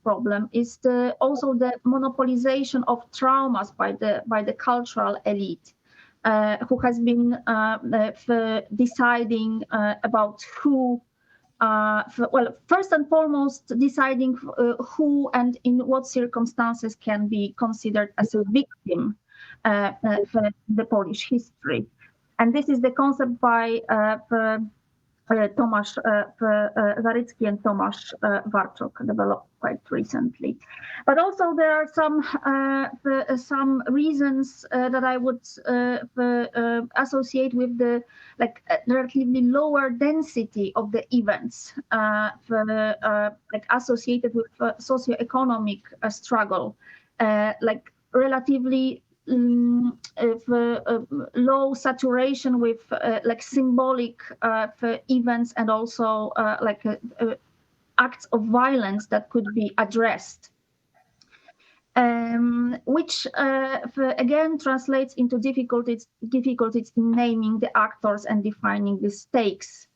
problem is also the monopolization of traumas by the cultural elite, who has been deciding about who. Well, first and foremost, deciding who and in what circumstances can be considered as a victim for the Polish history. And this is the concept by Tomasz Zarycki and Tomasz Warczok developed quite recently. But also there are some reasons that I would associate with the like relatively lower density of the events like associated with socioeconomic struggle, like relatively low saturation with like symbolic events and also like acts of violence that could be addressed, which again translates into difficulties in naming the actors and defining the stakes.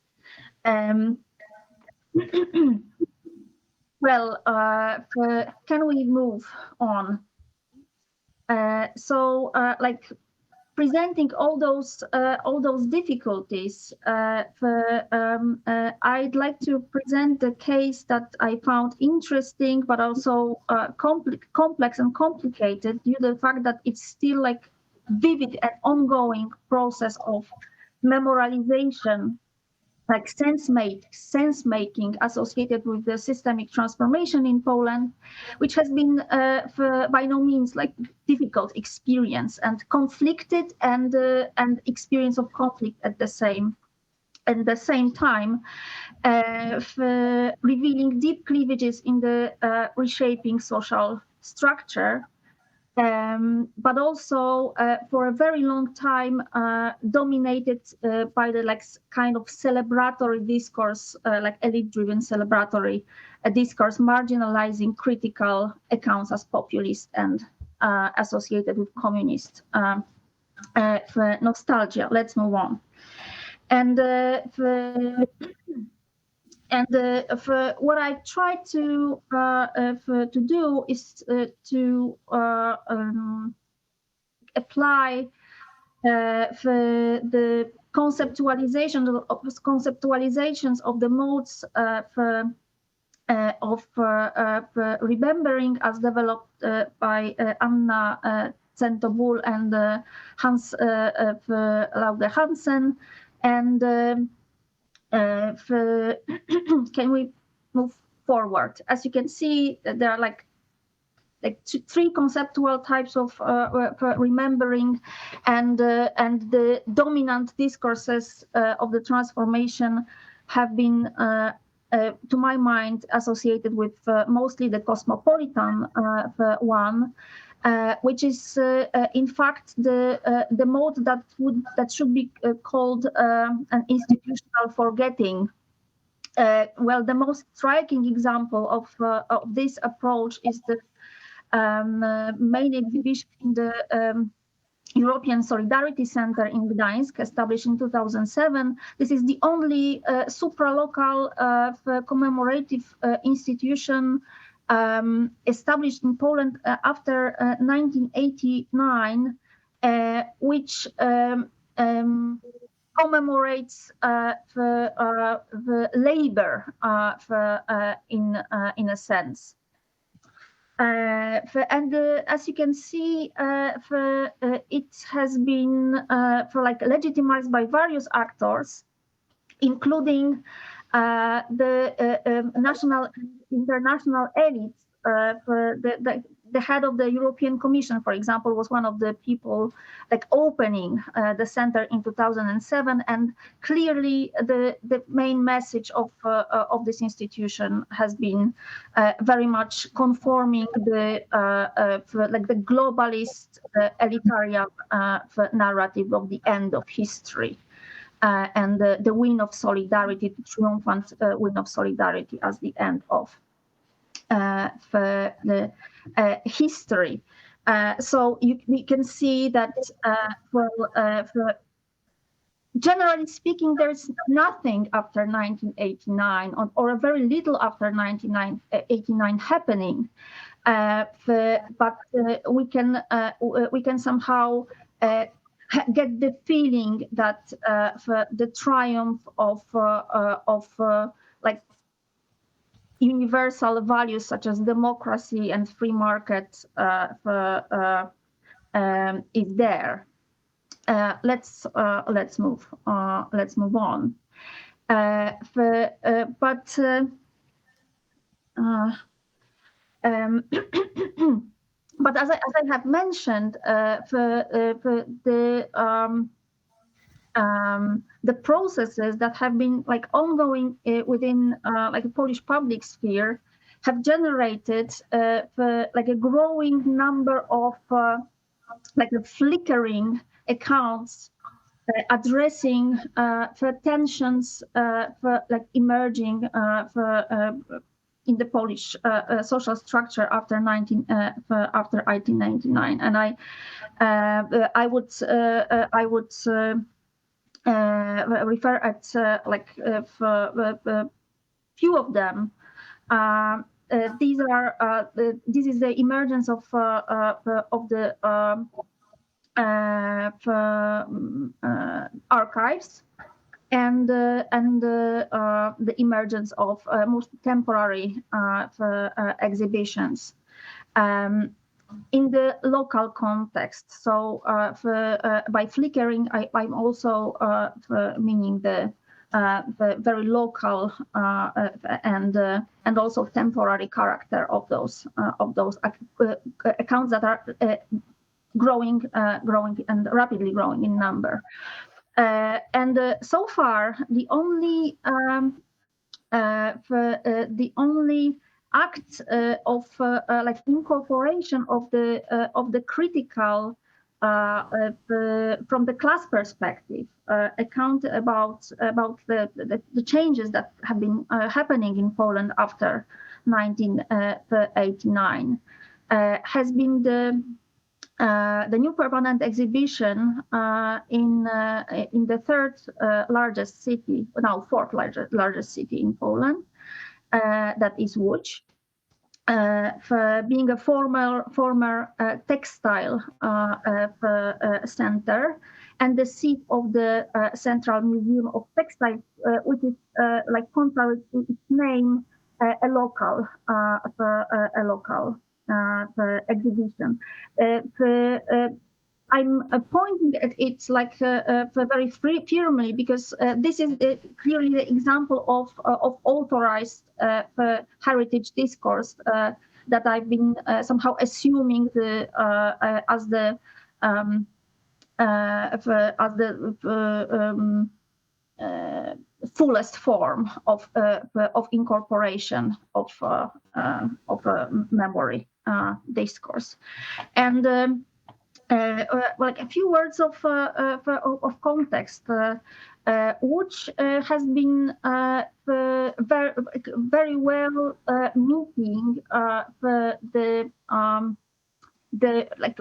Well, can we move on? So, like presenting all those difficulties, I'd like to present the case that I found interesting, but also complex and complicated due to the fact that it's still like vivid and ongoing process of memorialization, like sense making associated with the systemic transformation in Poland, which has been by no means like difficult experience and conflicted and experience of conflict at the same time, revealing deep cleavages in the reshaping social structure. But also for a very long time dominated by the like kind of celebratory discourse, like elite-driven celebratory discourse, marginalizing critical accounts as populist and associated with communist nostalgia. Let's move on. And what I try to do is to apply the conceptualizations of the modes of remembering as developed by Anna Centobul and Hans Laude Hansen. And can we move forward? As you can see, there are like three conceptual types of remembering, and the dominant discourses of the transformation have been, to my mind, associated with mostly the cosmopolitan one, which is in fact the mode that should be called an institutional forgetting, well, the most striking example of this approach is the main exhibition in the European Solidarity Center in Gdańsk, established in 2007. This is the only supralocal commemorative institution established in Poland after 1989, which commemorates the labor in a sense. And as you can see, it has been legitimized by various actors, including the national and international elites. The head of the European Commission, for example, was one of the people opening the center in 2007, and clearly the main message of this institution has been very much conforming the globalist elitarian narrative of the end of history. And the win of solidarity, the triumphant win of solidarity as the end of the history. So you can see that, generally speaking, there's nothing after 1989, or very little after 1989 happening. But we can somehow get the feeling that the triumph of universal values such as democracy and free market is there. Let's move on. But as I have mentioned, the processes that have been ongoing within the Polish public sphere have generated a growing number of flickering accounts addressing tensions emerging in the Polish social structure after 1899, and I would refer at few of them. This is the emergence of the archives and the emergence of most temporary exhibitions in the local context. So by flickering, I'm also meaning the very local and also temporary character of those accounts that are growing and rapidly growing in number. And so far, the only act of incorporation of the critical from the class perspective account about the changes that have been happening in Poland after 1989 has been the new permanent exhibition in the fourth largest city in Poland, that is Łódź, for being a former textile center and the seat of the Central Museum of Textiles, which is contrary to its name, a local exhibition. I'm pointing at it very firmly because this is clearly the example of authorized heritage discourse that I've been somehow assuming as the fullest form of incorporation of memory discourse. And a few words of context. which has been very well meeting the like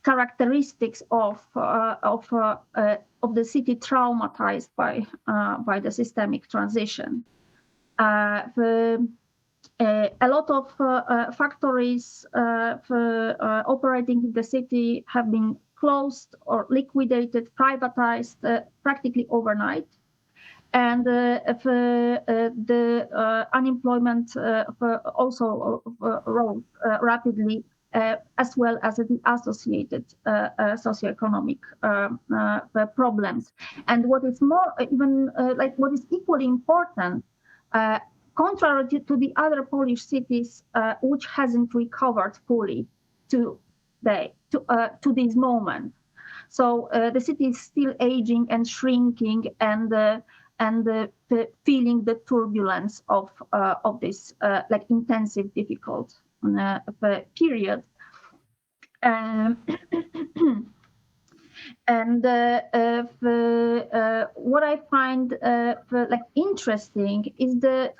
characteristics of the city traumatized by the systemic transition. A lot of factories operating in the city have been closed or liquidated, privatized practically overnight. And the unemployment also rose rapidly, as well as the associated socioeconomic problems. And what is more, even what is equally important, contrary to the other Polish cities, which hasn't recovered fully to this moment. So the city is still aging and shrinking, and feeling the turbulence of this intensive, difficult period. And what I find interesting is the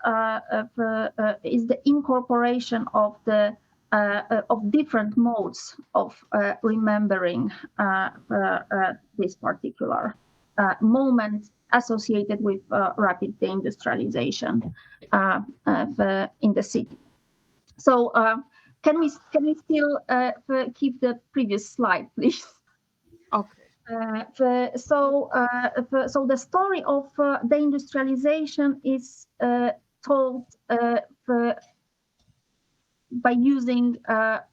incorporation of different modes of remembering this particular moment associated with rapid deindustrialization in the city. So can we still keep the previous slide, please? Okay. So the story of deindustrialization is told by using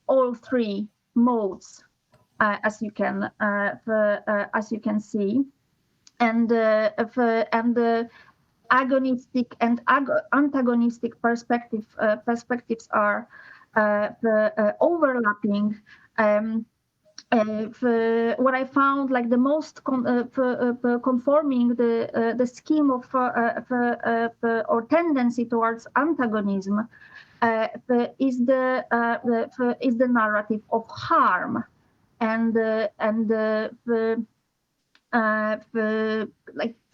all three modes, as you can see, and the agonistic and antagonistic perspectives are overlapping. What I found the most conforming the scheme of or tendency towards antagonism is the narrative of harm, and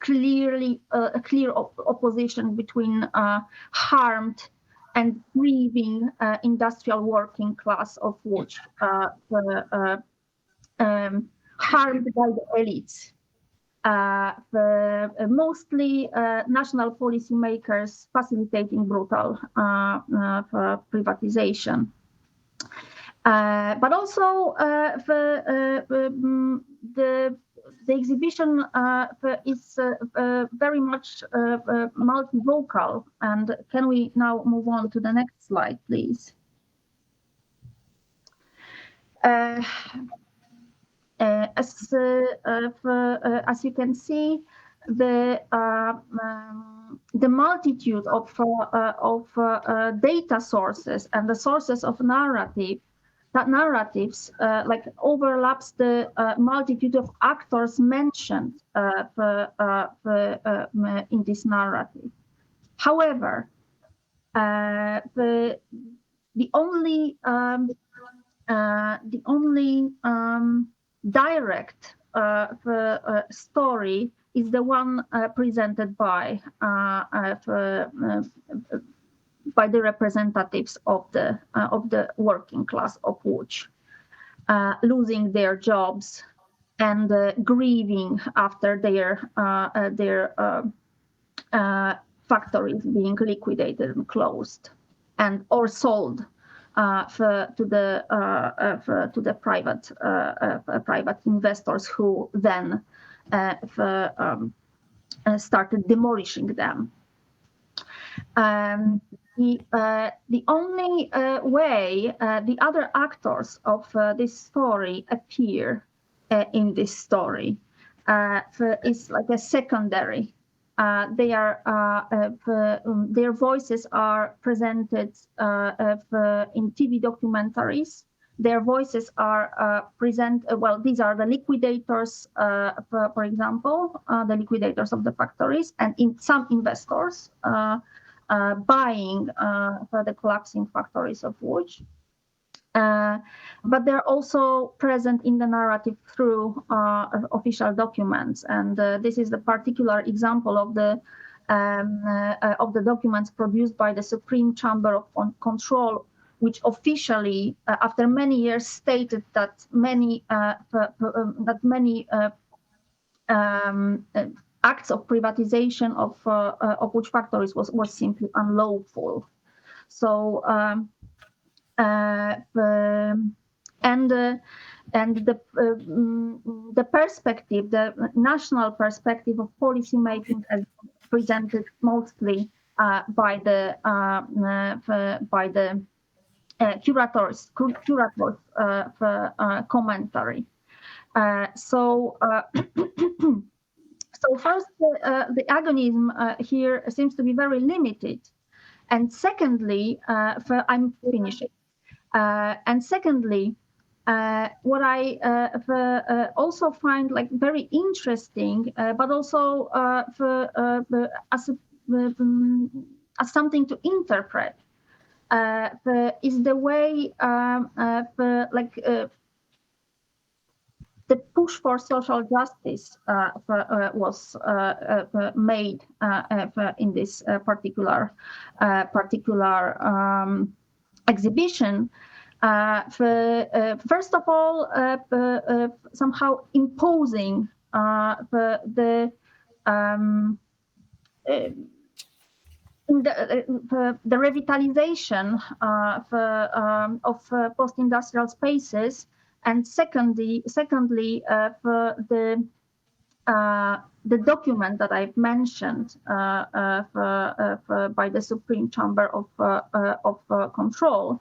clearly a clear opposition between harmed and grieving industrial working class, of which harmed by the elites, mostly national policymakers facilitating brutal privatization. But also the exhibition is very much multivocal. And can we now move on to the next slide, please? As you can see, the multitude of data sources and the sources of narratives overlaps the multitude of actors mentioned in this narrative. However, the only direct story is the one presented by the representatives of the working class, of which losing their jobs and grieving after their factories being liquidated and closed and or sold to the private investors, who then started demolishing them. The only way the other actors of this story appear in this story is a secondary. They are their voices are presented in TV documentaries. Their voices are these are the liquidators, for example, the liquidators of the factories, and in some investors buying the collapsing factories of which. but they're also present in the narrative through official documents. And this is the particular example of the documents produced by the Supreme Chamber of Control, which officially, after many years, stated that many acts of privatization of which factories was simply unlawful. So the perspective, the national perspective of policy making, as presented mostly by the curators commentary. So first, the agonism here seems to be very limited, and secondly, I'm finishing. And secondly, what I also find like very interesting, but also as something to interpret, is the way the push for social justice was made in this particular exhibition. First of all, somehow imposing the revitalization of post-industrial spaces, and secondly, for the document that I've mentioned by the Supreme Chamber of Control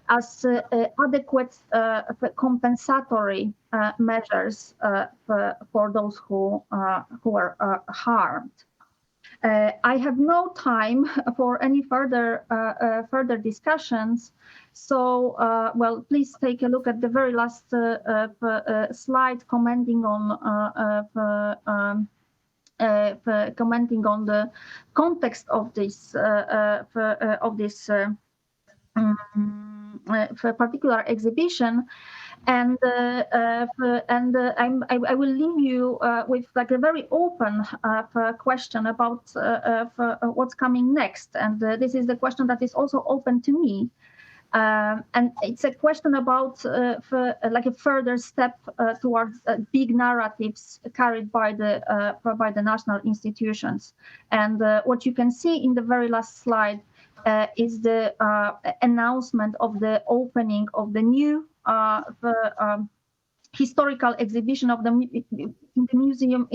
as adequate compensatory measures for those who were harmed. I have no time for any further discussions. So, well, please take a look at the very last slide commenting on the context of this particular exhibition. And I will leave you with like a very open question about what's coming next. And this is the question that is also open to me. And it's a question about like a further step towards big narratives carried by the national institutions. And what you can see in the very last slide is the announcement of the opening of the new historical exhibition of the museum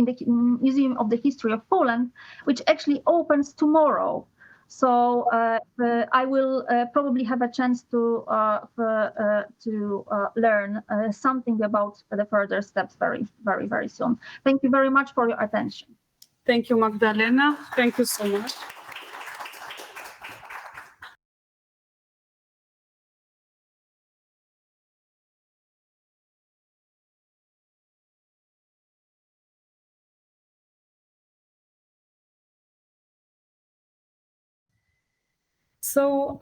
of the history of Poland, which actually opens tomorrow. So I will probably have a chance to learn something about the further steps very soon. Thank you very much for your attention. Thank you, Magdalena. Thank you so much. So,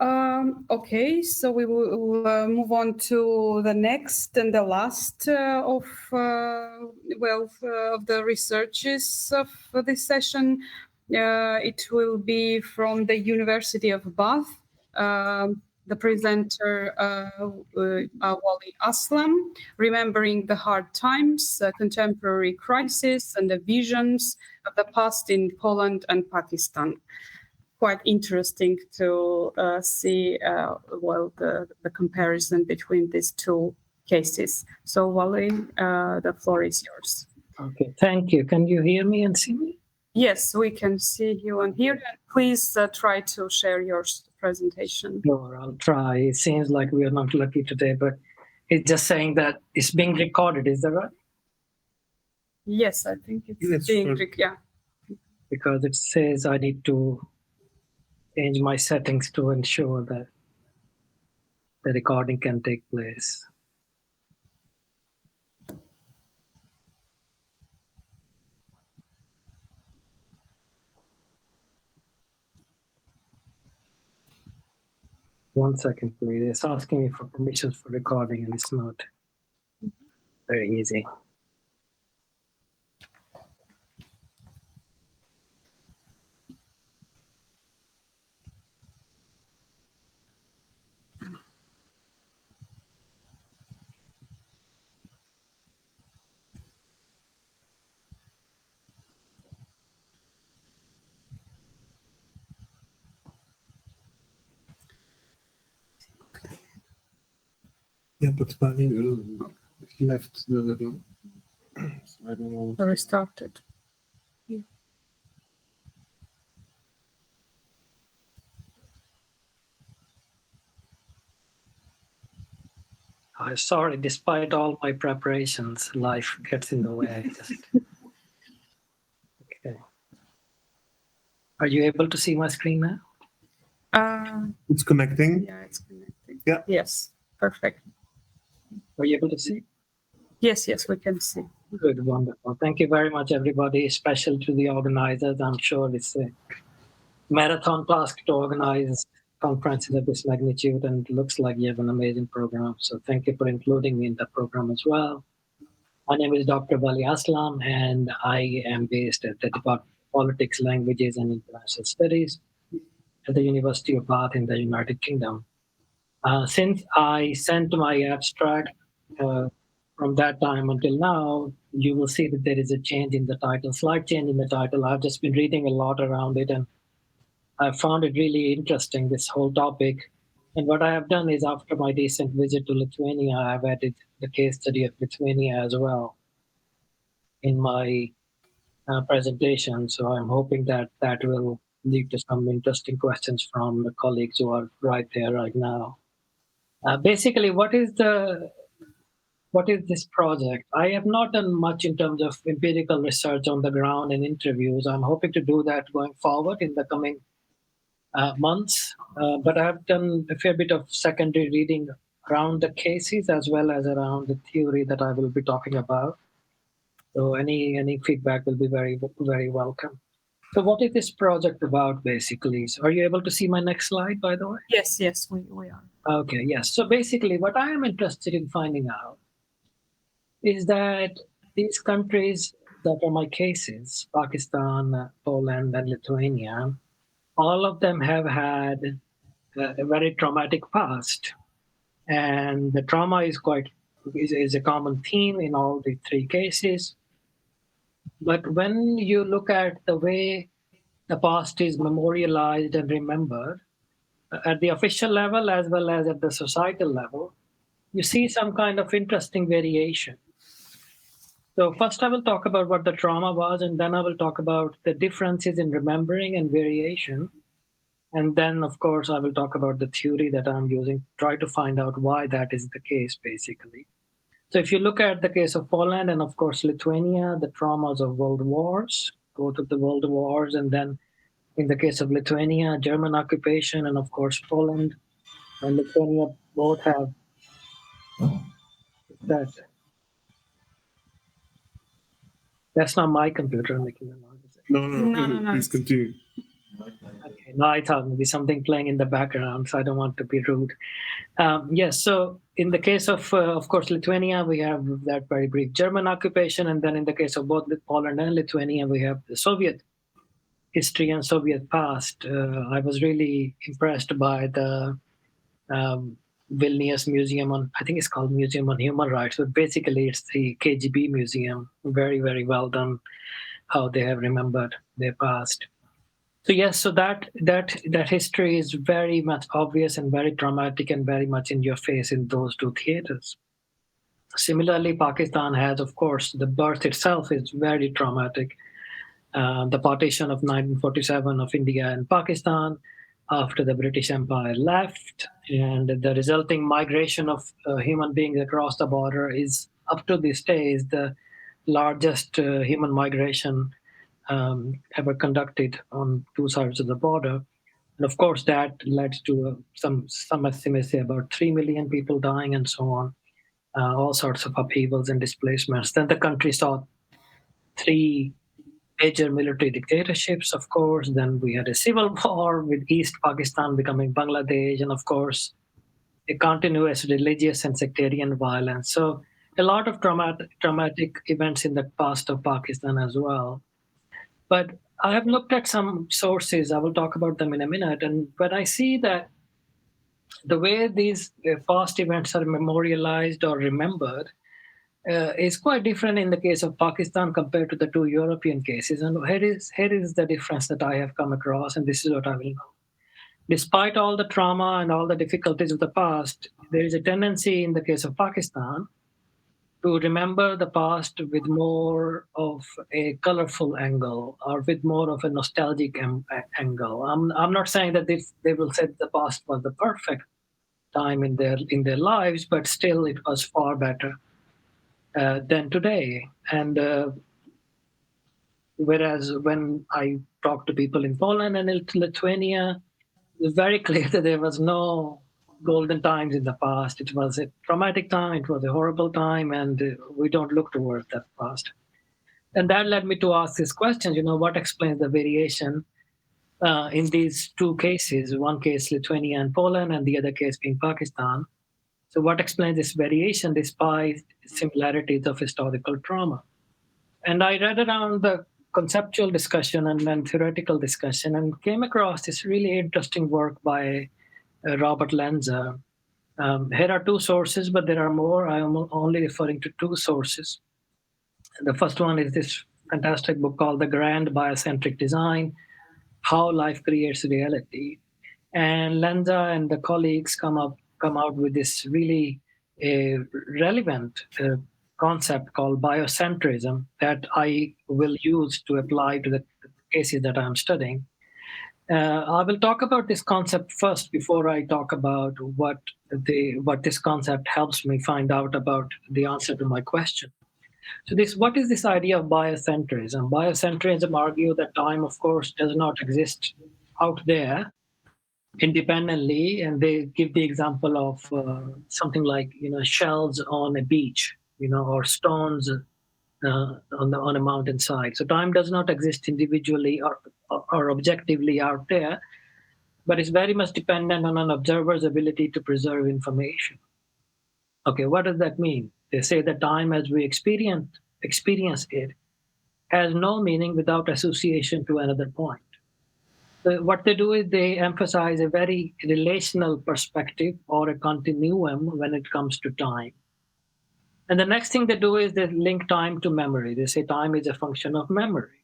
okay, so we will move on to the next and the last of the researches of this session. It will be from the University of Bath. The presenter, Wally Aslam, Remembering the Hard Times, Contemporary Crisis and the Visions of the Past in Poland and Pakistan. Quite interesting to see the comparison between these two cases. So, Wally, the floor is yours. Okay, thank you. Can you hear me and see me? Yes, we can see you and hear. Please try to share your presentation. Sure, I'll try. It seems like we are not lucky today, but it's just saying that it's being recorded. Is that right? Yes, I think it's being recorded. Yeah. Because it says I need to change my settings to ensure that the recording can take place. 1 second, please. It's asking me for permissions for recording, and it's not very easy. Yeah, but he left the. So I don't know. Restarted. Sorry, despite all my preparations, life gets in the way. Okay. Are you able to see my screen now? It's connecting. Yeah, it's connecting. Yeah. Yes, perfect. Are you able to see? Yes, we can see. Good, wonderful. Thank you very much, everybody. Special to the organizers. I'm sure it's a marathon task to organize conferences of this magnitude, and it looks like you have an amazing program. So thank you for including me in the program as well. My name is Dr. Bali Aslam, and I am based at the Department of Politics, Languages, and International Studies at the University of Bath in the United Kingdom. Since I sent my abstract from that time until now, you will see that there is a change in the title, slight change in the title. I've just been reading a lot around it, and I found it really interesting, this whole topic. And what I have done is, after my recent visit to Lithuania, I've added the case study of Lithuania as well in my presentation. So I'm hoping that that will lead to some interesting questions from the colleagues who are right there right now. Basically, what is this project? I have not done much in terms of empirical research on the ground and interviews. I'm hoping to do that going forward in the coming months. But I've done a fair bit of secondary reading around the cases as well as around the theory that I will be talking about. So any feedback will be very, very welcome. So what is this project about, basically? So are you able to see my next slide, by the way? Yes, we are. Okay, yes. So basically, what I am interested in finding out is that these countries that are my cases, Pakistan, Poland, and Lithuania, all of them have had a very traumatic past. And the trauma is a common theme in all the three cases. But when you look at the way the past is memorialized and remembered, at the official level as well as at the societal level, you see some kind of interesting variation. So first I will talk about what the trauma was, and then I will talk about the differences in remembering and variation. And then, of course, I will talk about the theory that I'm using, try to find out why that is the case, basically. So if you look at the case of Poland and, of course, Lithuania, the traumas of world wars, both of the world wars, and then in the case of Lithuania, German occupation, and, of course, Poland and Lithuania both have that. That's not my computer making the noise. No. Please continue. Okay, no, I thought maybe something playing in the background, so I don't want to be rude. Yes, so in the case of course, Lithuania, we have that very brief German occupation, and then in the case of both Poland and Lithuania, we have the Soviet history and Soviet past. I was really impressed by the Vilnius Museum I think it's called Museum on Human Rights, but basically it's the KGB museum. Very, very well done how they have remembered their past. So yes, so that history is very much obvious and very traumatic and very much in your face in those two theaters. Similarly, Pakistan has, of course, the birth itself is very traumatic. The partition of 1947 of India and Pakistan after the British Empire left, and the resulting migration of human beings across the border is, up to this day, is the largest human migration ever conducted on two sides of the border. And of course, that led to some estimates say about 3 million people dying and so on, all sorts of upheavals and displacements. Then the country saw three major military dictatorships, of course. Then we had a civil war with East Pakistan becoming Bangladesh. And of course, a continuous religious and sectarian violence. So a lot of traumatic events in the past of Pakistan as well. But I have looked at some sources. I will talk about them in a minute. And when I see that the way these past events are memorialized or remembered is quite different in the case of Pakistan compared to the two European cases. And here is the difference that I have come across, and this is what I will know. Despite all the trauma and all the difficulties of the past, there is a tendency in the case of Pakistan to remember the past with more of a colorful angle or with more of a nostalgic angle. I'm not saying that they will say the past was the perfect time in their lives, but still it was far better than today. And whereas when I talk to people in Poland and in Lithuania, it's very clear that there was no golden times in the past. It was a traumatic time, it was a horrible time, and we don't look towards that past. And that led me to ask this question, what explains the variation in these two cases, one case Lithuania and Poland, and the other case being Pakistan. So what explains this variation despite similarities of historical trauma? And I read around the conceptual discussion and then theoretical discussion and came across this really interesting work by Robert Lenzer. Here are two sources, but there are more. I am only referring to two sources. The first one is this fantastic book called The Grand Biocentric Design, How Life Creates Reality. And Lenzer and the colleagues come out with this really relevant concept called biocentrism that I will use to apply to the cases that I'm studying. I will talk about this concept first before I talk about what this concept helps me find out about the answer to my question. So what is this idea of biocentrism? Biocentrism argue that time, of course, does not exist out there independently, and they give the example of something like shells on a beach, or stones on a mountainside. So time does not exist individually or objectively out there, but it's very much dependent on an observer's ability to preserve information. Okay, what does that mean? They say that time as we experience it has no meaning without association to another point. So what they do is they emphasize a very relational perspective or a continuum when it comes to time. And the next thing they do is they link time to memory. They say time is a function of memory.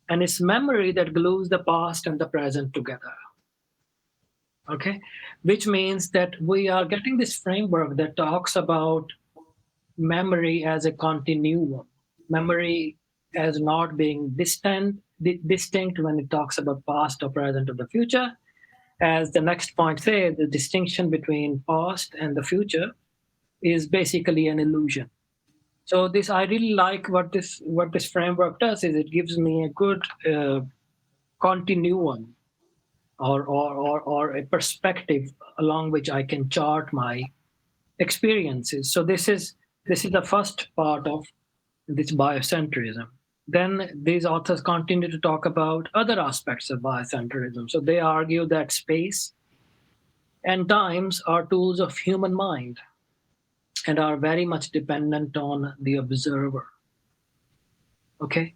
And it's memory that glues the past and the present together. Okay? Which means that we are getting this framework that talks about memory as a continuum. Memory as not being distinct when it talks about past or present or the future. As the next point says, the distinction between past and the future is basically an illusion. So I really like what this framework does is it gives me a good continuum or a perspective along which I can chart my experiences. So this is the first part of this biocentrism. Then these authors continue to talk about other aspects of biocentrism. So they argue that space and times are tools of human mind and are very much dependent on the observer. Okay?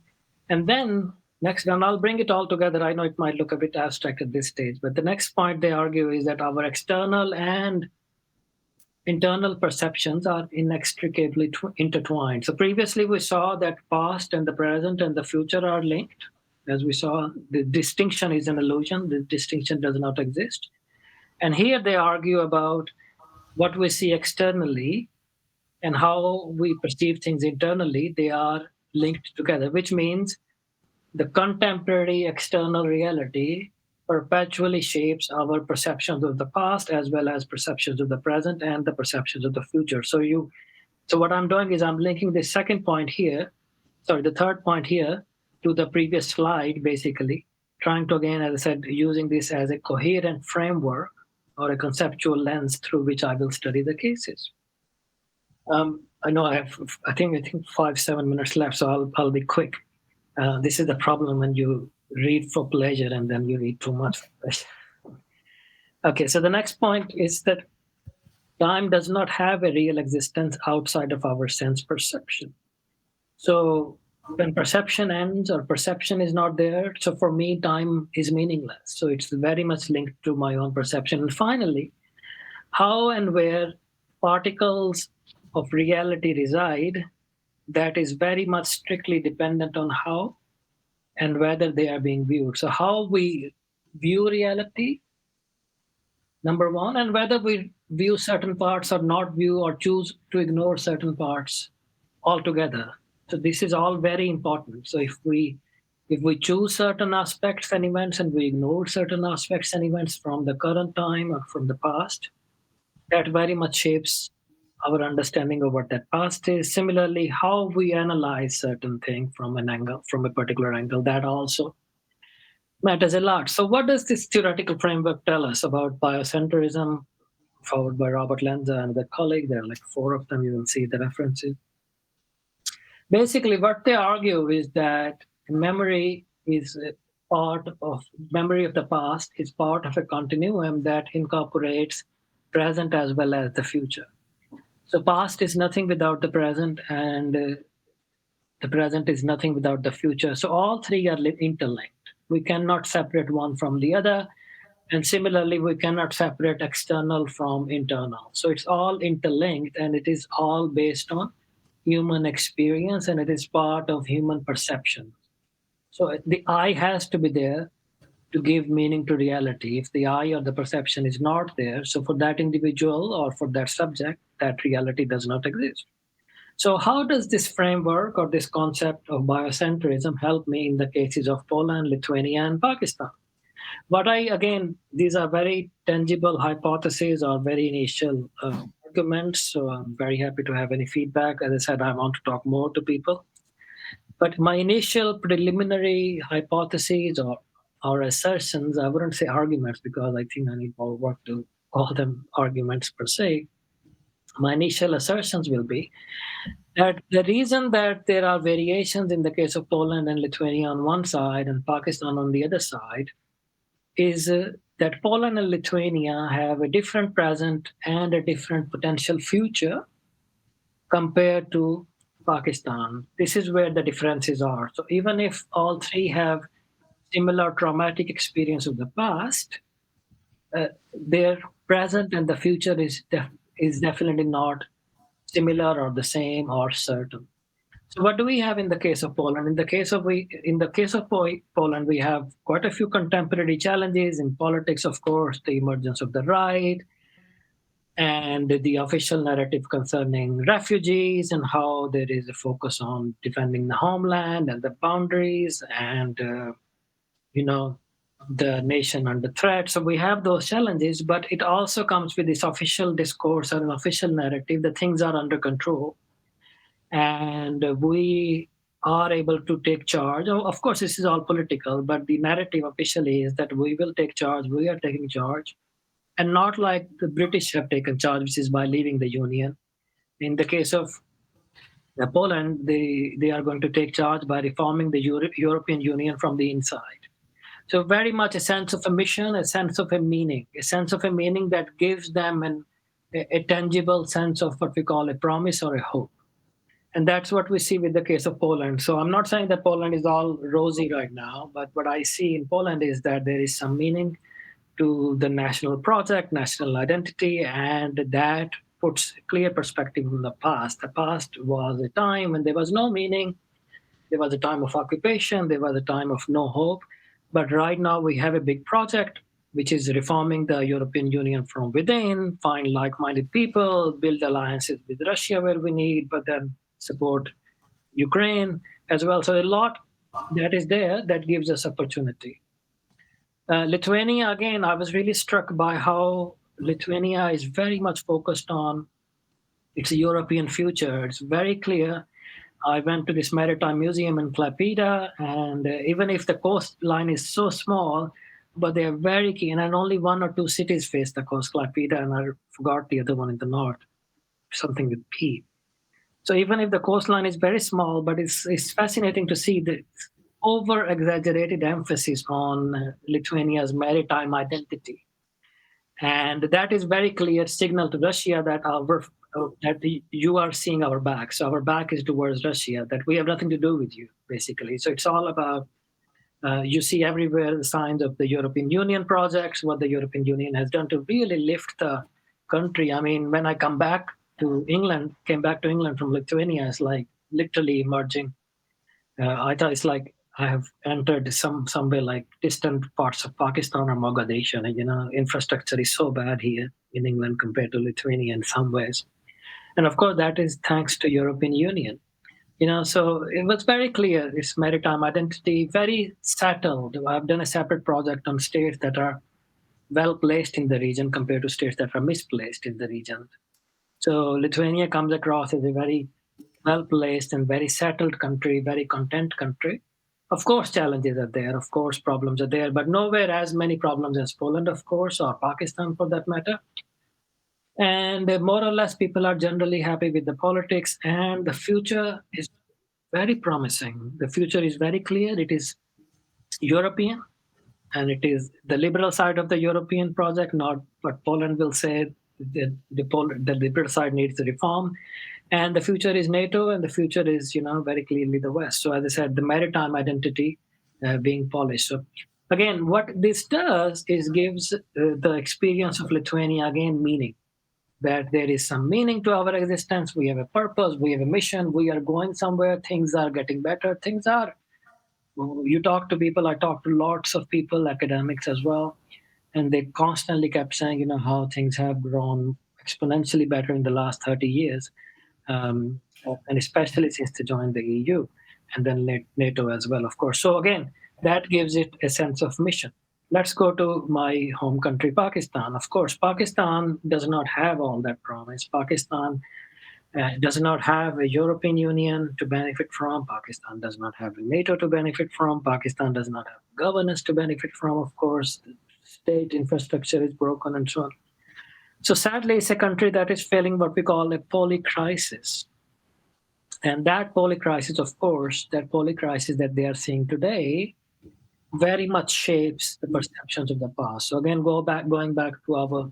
And then next, and I'll bring it all together. I know it might look a bit abstract at this stage, but the next point they argue is that our external and internal perceptions are inextricably intertwined. So previously we saw that past and the present and the future are linked. As we saw, the distinction is an illusion. The distinction does not exist. And here they argue about what we see externally and how we perceive things internally. They are linked together, which means the contemporary external reality perpetually shapes our perceptions of the past as well as perceptions of the present and the perceptions of the future. So what I'm doing is I'm linking the third point here to the previous slide, basically trying to, again, as I said, using this as a coherent framework or a conceptual lens through which I will study the cases. I know I think 5-7 minutes left, so I'll be quick. This is the problem when you read for pleasure and then you read too much for pleasure. Okay, so the next point is that time does not have a real existence outside of our sense perception. So when perception ends or perception is not there, so for me, time is meaningless. So it's very much linked to my own perception. And finally, how and where particles of reality reside, that is very much strictly dependent on how and whether they are being viewed. So how we view reality, number one, and whether we view certain parts or not view or choose to ignore certain parts altogether. So this is all very important. So if we choose certain aspects and events and we ignore certain aspects and events from the current time or from the past, that very much shapes our understanding of what that past is. Similarly, how we analyze certain thing from an angle, from a particular angle, that also matters a lot. So what does this theoretical framework tell us about biocentrism, followed by Robert Lenza and the colleague? There are like 4 of them, you will see the references. Basically, what they argue is that memory is memory of the past is part of a continuum that incorporates present as well as the future. So past is nothing without the present, and the present is nothing without the future. So all 3 are interlinked. We cannot separate one from the other. And similarly, we cannot separate external from internal. So it's all interlinked, and it is all based on human experience, and it is part of human perception. So the I has to be there to give meaning to reality. If the I or the perception is not there, so for that individual or for that subject, that reality does not exist. So how does this framework or this concept of biocentrism help me in the cases of Poland, Lithuania, and Pakistan? But again, these are very tangible hypotheses or very initial arguments. So I'm very happy to have any feedback. As I said, I want to talk more to people. But my initial preliminary hypotheses or assertions, I wouldn't say arguments because I think I need more work to call them arguments per se. My initial assertions will be that the reason that there are variations in the case of Poland and Lithuania on one side and Pakistan on the other side is that Poland and Lithuania have a different present and a different potential future compared to Pakistan. This is where the differences are. So even if all 3 have similar traumatic experience of the past, their present and the future is definitely not similar or the same or certain. So what do we have in the case of Poland? In the case of Poland, we have quite a few contemporary challenges in politics. Of course, the emergence of the right and the official narrative concerning refugees and how there is a focus on defending the homeland and the boundaries and the nation under threat. So we have those challenges, but it also comes with this official discourse or an official narrative that things are under control. And we are able to take charge. Of course, this is all political, but the narrative officially is that we will take charge, we are taking charge, and not like the British have taken charge, which is by leaving the Union. In the case of Poland, they are going to take charge by reforming the European Union from the inside. So very much a sense of a mission, a sense of a meaning that gives them a tangible sense of what we call a promise or a hope. And that's what we see with the case of Poland. So I'm not saying that Poland is all rosy right now, but what I see in Poland is that there is some meaning to the national project, national identity, and that puts clear perspective on the past. The past was a time when there was no meaning. There was a time of occupation. There was a time of no hope. But right now we have a big project, which is reforming the European Union from within, find like-minded people, build alliances with Russia where we need, but then support Ukraine as well. So a lot that is there that gives us opportunity. Lithuania, again, I was really struck by how Lithuania is very much focused on its European future. It's very clear. I went to this maritime museum in Klaipėda, and even if the coastline is so small, but they are very keen, and only 1 or 2 cities face the coast, Klaipėda, and I forgot the other one in the north, something with P. So even if the coastline is very small, but it's fascinating to see the over-exaggerated emphasis on Lithuania's maritime identity. And that is very clear signal to Russia that you are seeing our back. So our back is towards Russia, that we have nothing to do with you, basically. So it's all about, you see everywhere the signs of the European Union projects, what the European Union has done to really lift the country. I mean, when I came back to England from Lithuania, it's like literally emerging. I thought it's like I have entered somewhere like distant parts of Pakistan or Mogadishu. And, infrastructure is so bad here in England compared to Lithuania in some ways. And of course, that is thanks to European Union. So it was very clear, its maritime identity, very settled. I've done a separate project on states that are well placed in the region compared to states that are misplaced in the region. So Lithuania comes across as a very well placed and very settled country, very content country. Of course, challenges are there. Of course, problems are there, but nowhere as many problems as Poland, of course, or Pakistan for that matter. And more or less, people are generally happy with the politics, and the future is very promising. The future is very clear. It is European, and it is the liberal side of the European project, not what Poland will say. The liberal side needs to reform, and the future is NATO, and the future is, very clearly the West. So, as I said, the maritime identity being polished. So, again, what this does is gives the experience of Lithuania again meaning. That there is some meaning to our existence. We have a purpose. We have a mission. We are going somewhere. Things are getting better. Things are. You talk to people. I talk to lots of people, academics as well, and they constantly kept saying, how things have grown exponentially better in the last 30 years. And especially since they joined the EU and then NATO as well, of course. So again, that gives it a sense of mission. Let's go to my home country, Pakistan. Of course, Pakistan does not have all that promise. Pakistan does not have a European Union to benefit from. Pakistan does not have a NATO to benefit from. Pakistan does not have governance to benefit from, of course. The state infrastructure is broken and so on. So sadly, it's a country that is feeling what we call a polycrisis. And that polycrisis, of course, that they are seeing today very much shapes the perceptions of the past. So again, going back to our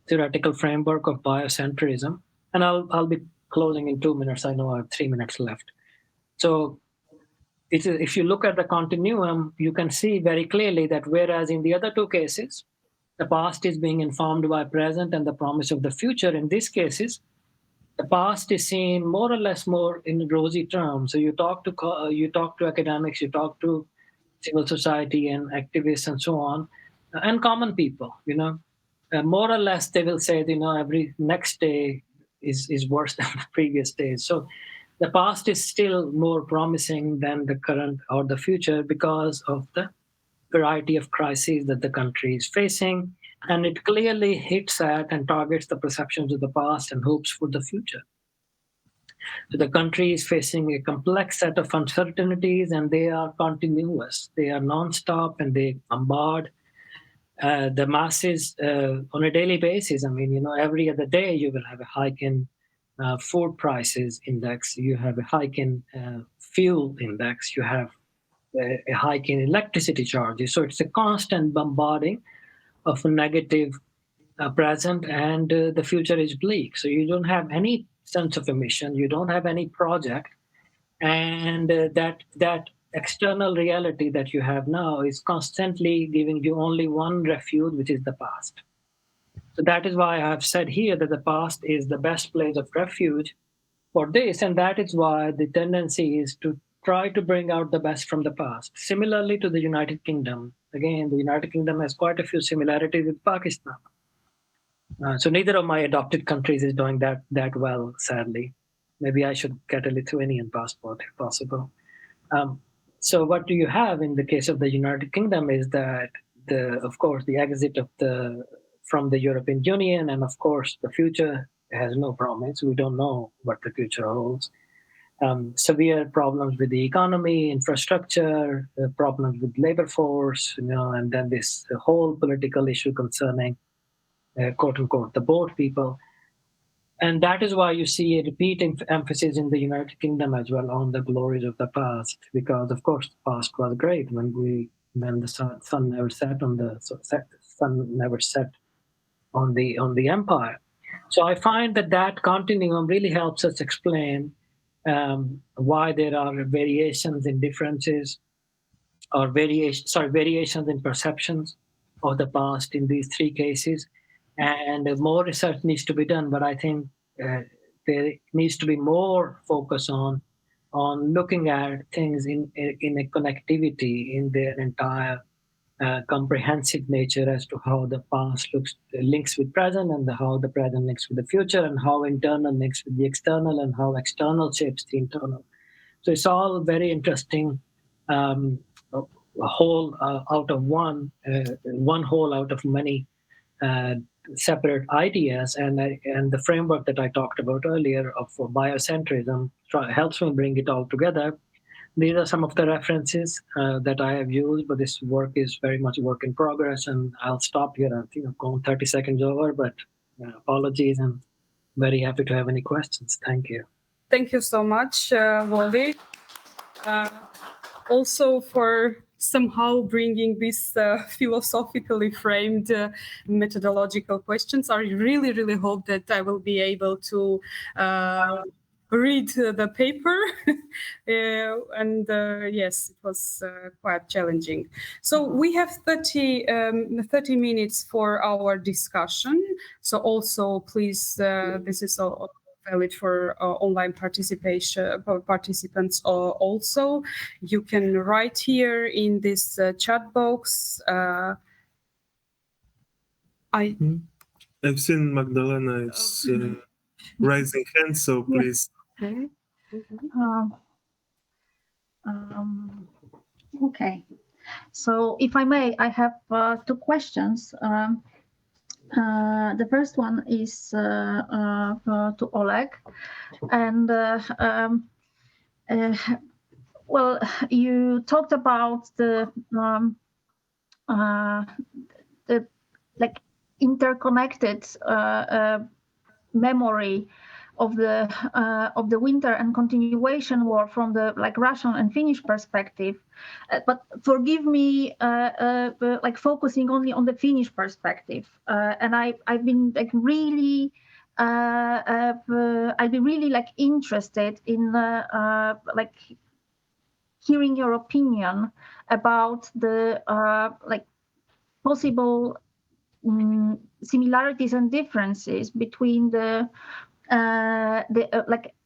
theoretical framework of biocentrism, and I'll be closing in 2 minutes. I know I have 3 minutes left. So if you look at the continuum, you can see very clearly that whereas in the other two cases, the past is being informed by present and the promise of the future. In these cases, the past is seen more or less more in rosy terms. So you talk to academics, you talk to civil society and activists and so on, and common people. More or less they will say, every next day is worse than the previous days. So the past is still more promising than the current or the future because of the variety of crises that the country is facing, and it clearly hits at and targets the perceptions of the past and hopes for the future. So the country is facing a complex set of uncertainties, and they are continuous. They are nonstop, and they bombard the masses on a daily basis. I mean, every other day you will have a hike in food prices index. You have a hike in fuel index. You have a hike in electricity charges. So it's a constant bombarding of a negative present, and the future is bleak. So you don't have any sense of a mission. You don't have any project, and that external reality that you have now is constantly giving you only one refuge, which is the past. So that is why I have said here that the past is the best place of refuge for this, and that is why the tendency is to try to bring out the best from the past. Similarly to the United Kingdom. Again, the United Kingdom has quite a few similarities with Pakistan. So neither of my adopted countries is doing that well, sadly. Maybe I should get a Lithuanian passport if possible. So what do you have in the case of the United Kingdom is that, of course, the exit from the European Union, and of course, the future has no promise. We don't know what the future holds. Severe problems with the economy, infrastructure, problems with labor force, and then this whole political issue concerning, quote unquote, the boat people. And that is why you see a repeat emphasis in the United Kingdom as well on the glories of the past, because of course the past was great when the sun never set on the empire. So I find that continuum really helps us explain why there are variations in differences or variations in perceptions of the past in these three cases. And more research needs to be done, but I think there needs to be more focus on looking at things in a connectivity in their entire comprehensive nature as to how the past links with present, and how the present links with the future, and how internal links with the external, and how external shapes the internal. So it's all very interesting. A whole out of one whole out of many separate ideas, and the framework that I talked about earlier of biocentrism helps me bring it all together. These are some of the references that I have used, but this work is very much a work in progress, and I'll stop here. I think I've gone 30 seconds over, but apologies, and very happy to have any questions. Thank you. Thank you so much, Wally. Also for somehow bringing these philosophically framed methodological questions. I really, really hope that I will be able to read the paper. And yes, it was quite challenging. So we have 30 minutes for our discussion. So also, please, this is all valid for online participants also. You can write here in this chat box. I've seen Magdalena is raising hand, so please. Okay. Okay. So if I may, I have two questions. The first one is to Oleg, and well, you talked about the like interconnected memory of the winter and continuation war from the Russian and Finnish perspective, but forgive me like focusing only on the Finnish perspective, and I've been really I'd be really interested in hearing your opinion about the possible similarities and differences between the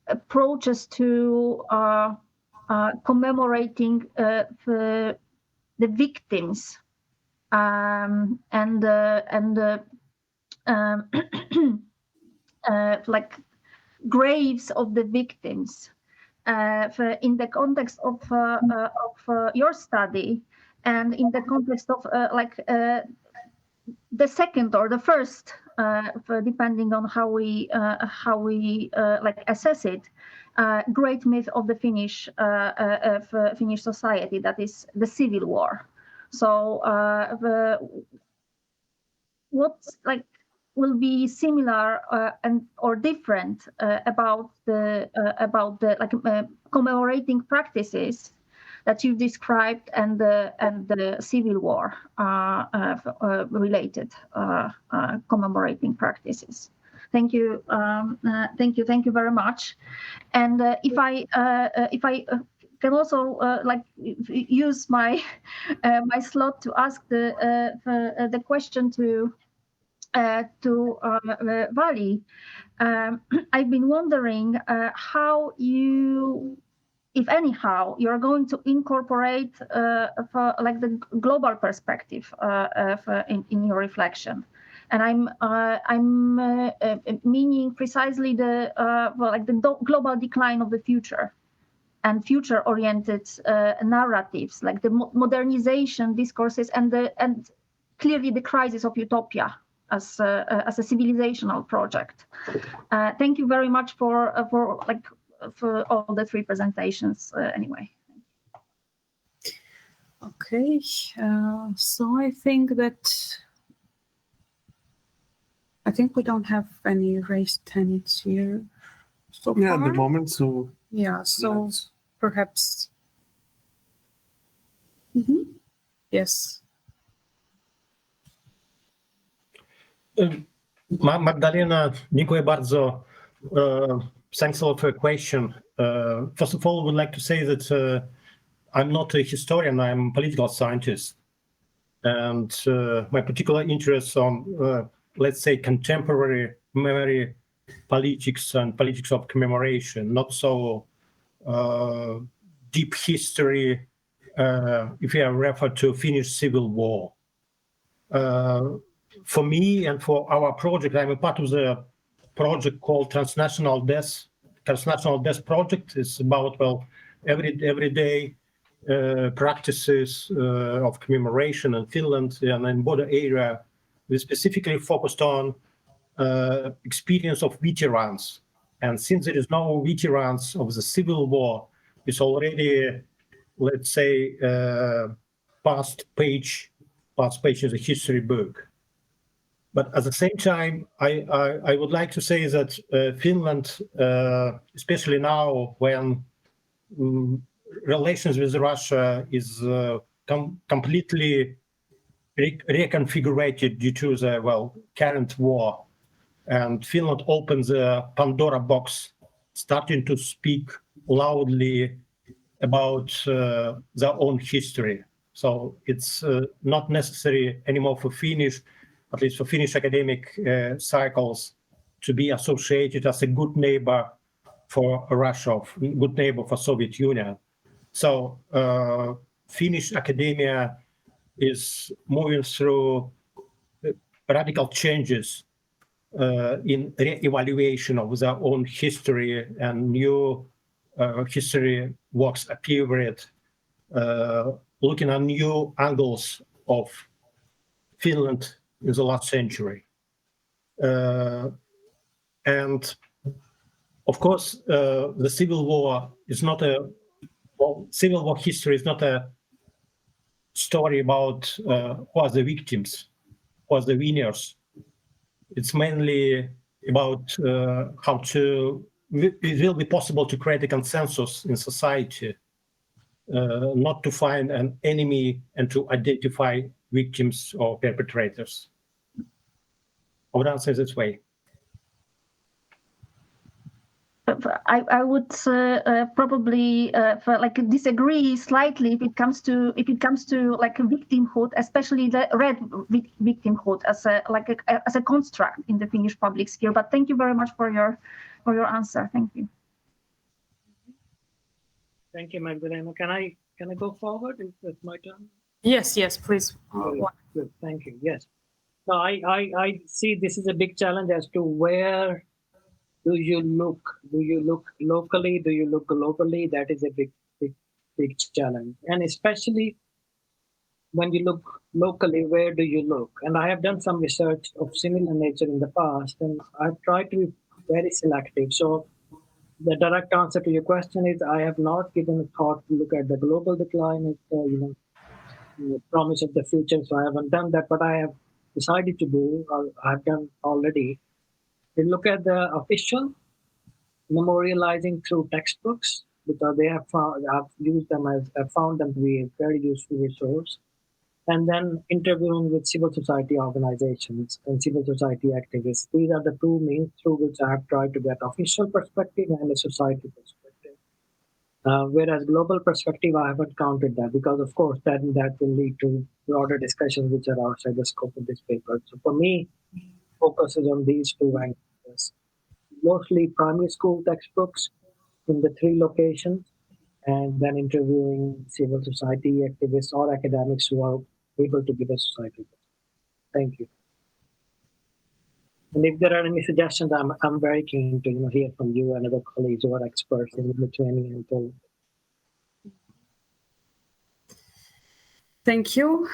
approaches to commemorating the victims and graves of the victims in the context of your study, and in the context of the second or the first, depending on how we assess it, great myth of the Finnish society, that is the civil war. So what's will be similar or different about the commemorating practices that you described and the civil war related commemorating practices. Thank you, thank you very much. And if I can also use my my slot to ask the question to Vali. I've been wondering how you, if anyhow, you're going to incorporate the global perspective in your reflection, and I'm meaning precisely the global decline of the future and future-oriented narratives, like the modernization discourses and clearly the crisis of utopia as a civilizational project. Thank you very much for all the three presentations anyway. Okay, so I think we don't have any raised hands here so far. At the moment, so yeah, so perhaps yes. Magdalena, dziękuję bardzo. Thanks a lot for your question. First of all, I would like to say that I'm not a historian, I'm a political scientist. And my particular interest on, let's say, contemporary memory politics and politics of commemoration, not so deep history, if you refer to Finnish Civil War. For me and for our project, I'm a part of the project called Transnational Death Project. It's about, well, everyday practices of commemoration in Finland and in border area. We specifically focused on experience of veterans. And since there is no veterans of the Civil War, it's already, let's say, past page in the history book. But at the same time, I would like to say that Finland, especially now when relations with Russia is completely reconfigured due to the current war, and Finland opens the Pandora box, starting to speak loudly about their own history. So it's not necessary anymore for Finnish, at least for Finnish academic cycles, to be associated as a good neighbor for Russia, good neighbor for Soviet Union. So Finnish academia is moving through radical changes in re-evaluation of their own history, and new history works appeared, looking at new angles of Finland in the last century. And of course, the Civil War is not Civil War history is not a story about who are the victims, who are the winners. It's mainly about how it will be possible to create a consensus in society, not to find an enemy and to identify victims or perpetrators. I would answer this way. I would probably disagree slightly if it comes to like victimhood, especially the red victimhood as a construct in the Finnish public sphere. But thank you very much for your answer. Thank you. Thank you, Magdalena. Can I go forward? Is it my turn? Yes, please. Good. Thank you. Yes. No, I see this is a big challenge as to where do you look? Do you look locally? Do you look globally? That is a big challenge. And especially when you look locally, where do you look? And I have done some research of similar nature in the past, and I've tried to be very selective. So the direct answer to your question is I have not given a thought to look at the global decline, the promise of the future. So I haven't done that, but I have decided to do, I've done already. We look at the official memorializing through textbooks, because I've found them to be a very useful resource. And then interviewing with civil society organizations and civil society activists. These are the two means through which I have tried to get official perspective and a society perspective. Whereas global perspective, I haven't counted that, because of course that will lead to broader discussions which are outside the scope of this paper. So for me, focus is on these two angles. Mostly primary school textbooks in the three locations, and then interviewing civil society activists or academics who are able to give a society. Thank you. And if there are any suggestions, I'm very keen to hear from you and other colleagues who are experts in Lithuania and Poland. Thank you.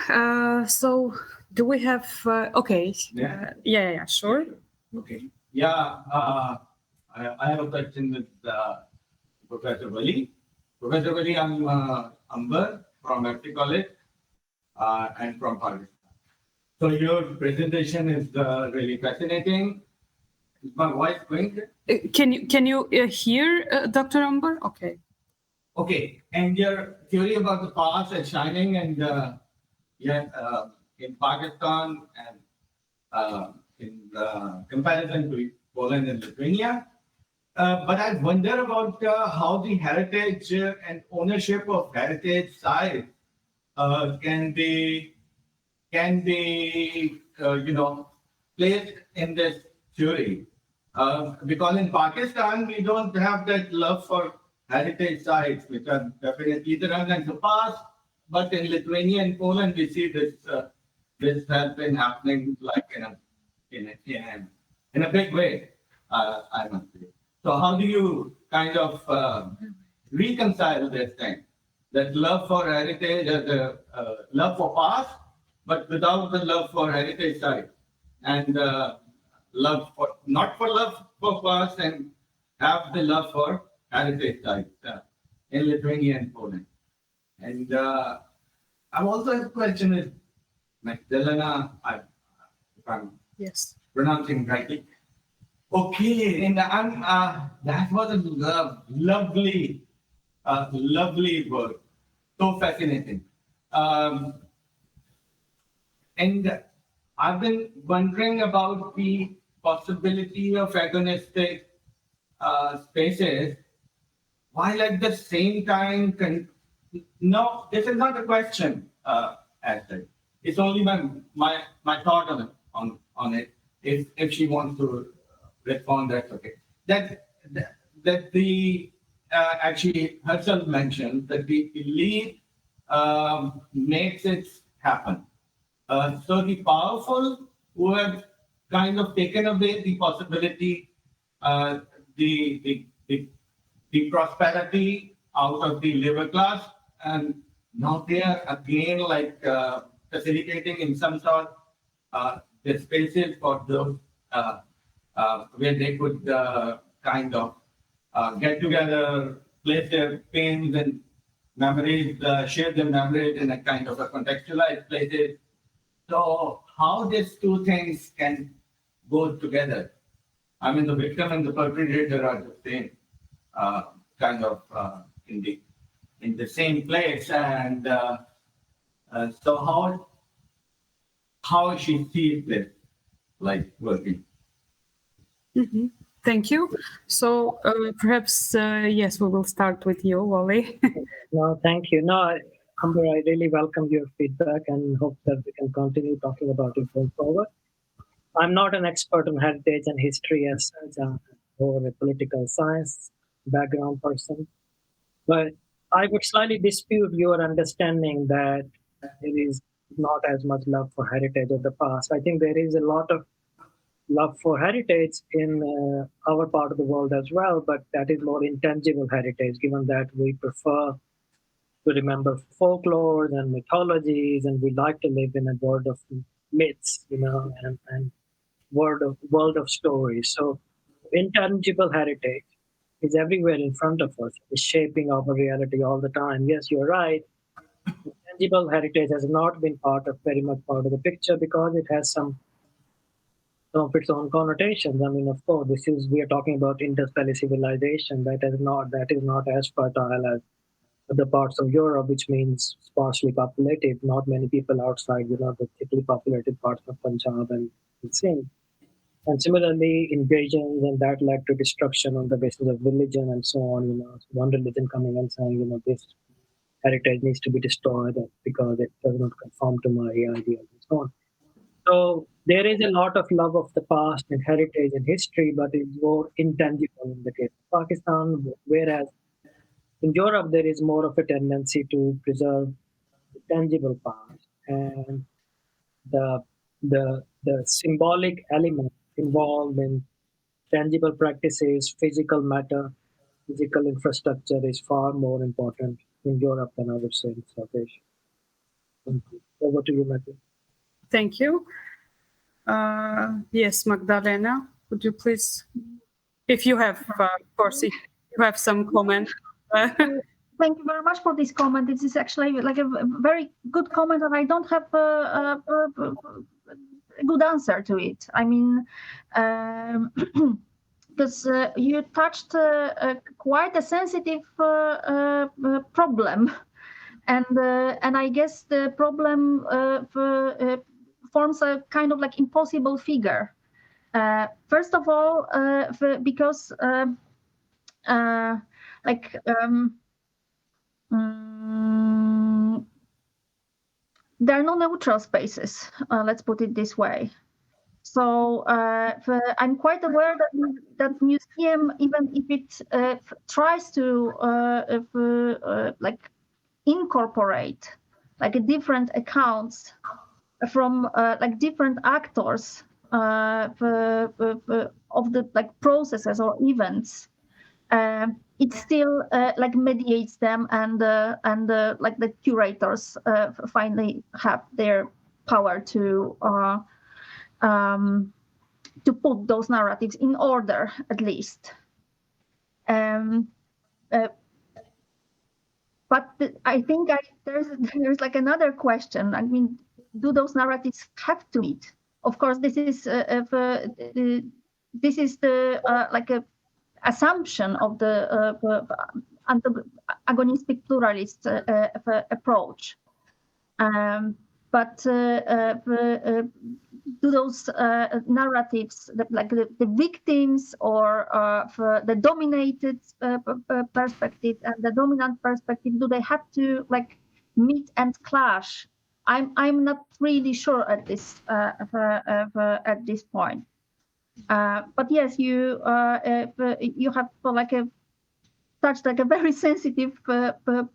So do we have, okay. Yeah, sure. Okay. Yeah, I have a question with Professor Vali. Professor Vali, I'm Amber from FT College and from Pakistan. So your presentation is really fascinating. Is my voice going? Can you hear Dr. Amber? Okay. Okay, and your theory about the past is shining, and in Pakistan and in comparison to Poland and Lithuania. But I wonder about how the heritage and ownership of heritage sites can be placed in this theory. Because in Pakistan, we don't have that love for heritage sites, which are definitely the run and the past. But in Lithuania and Poland, we see this has been happening like in a big way, I must say. So how do you kind of reconcile this thing? That love for heritage as a love for past, but without the love for heritage sites, and love for not for love for past, and have the love for heritage sites in Lithuania and Poland. And I've also have a question is Magdalena, if I'm Yes. pronouncing rightly. Okay, and that was a lovely word, so fascinating. And I've been wondering about the possibility of agonistic spaces, while at the same time, no, this is not a question, as such. It's only my thought on it. If she wants to respond, that's okay. That the actually herself mentioned that the elite makes it happen. So the powerful who have kind of taken away the possibility, uh, the, the, the, the prosperity out of the labor class, and now they are again like facilitating in some sort the spaces for those where they could kind of get together, place their pains and memories, share their memories in a kind of a contextualized places. So how these two things can go together? I mean, the victim and the perpetrator are the same, kind of in the same place, and so how she sees this like working. Mm-hmm. Thank you. So perhaps, yes, we will start with you, Wally. No, thank you. No, Amber, I really welcome your feedback and hope that we can continue talking about it going forward. I'm not an expert on heritage and history as such, or a political science background person, but I would slightly dispute your understanding that there is not as much love for heritage of the past. I think there is a lot of love for heritage in our part of the world as well, but that is more intangible heritage, given that we prefer to remember folklore and mythologies, and we like to live in a world of myths, and world of stories. So intangible heritage is everywhere in front of us. It's shaping our reality all the time. Yes, you're right. Intangible heritage has not been very much part of the picture because it has some of its own connotations. I mean, of course, we are talking about Indus Valley civilization. That is not as fertile as other parts of Europe, which means sparsely populated. Not many people outside, the thickly populated parts of Punjab and Sindh. And similarly, invasions, and that led to destruction on the basis of religion and so on. One religion coming and saying, this heritage needs to be destroyed because it does not conform to my ideas and so on. So there is a lot of love of the past and heritage and history, but it's more intangible in the case of Pakistan, whereas in Europe there is more of a tendency to preserve the tangible past and the symbolic element involved in tangible practices, physical matter, physical infrastructure is far more important in Europe than I would say in South Asia. Thank you. Over to you, Matthew. Thank you. Yes, Magdalena, would you please, if you have, of course, if you have some comment. Thank you very much for this comment. This is actually like a very good comment, and I don't have a good answer to it. I mean, because you touched quite a sensitive problem, and I guess the problem forms a kind of like impossible figure. First of all, because there are no neutral spaces. Let's put it this way. So I'm quite aware that museum, even if it tries to incorporate different accounts from different actors of the processes or events, it still mediates them, and the curators finally have their power to put those narratives in order, at least. But I think there's another question. I mean, do those narratives have to meet? Of course, this is the a assumption of the agonistic pluralist approach. But do those narratives, the victims or the dominated perspective and the dominant perspective, do they have to meet and clash? I'm not really sure at this point. But yes, you have touched a very sensitive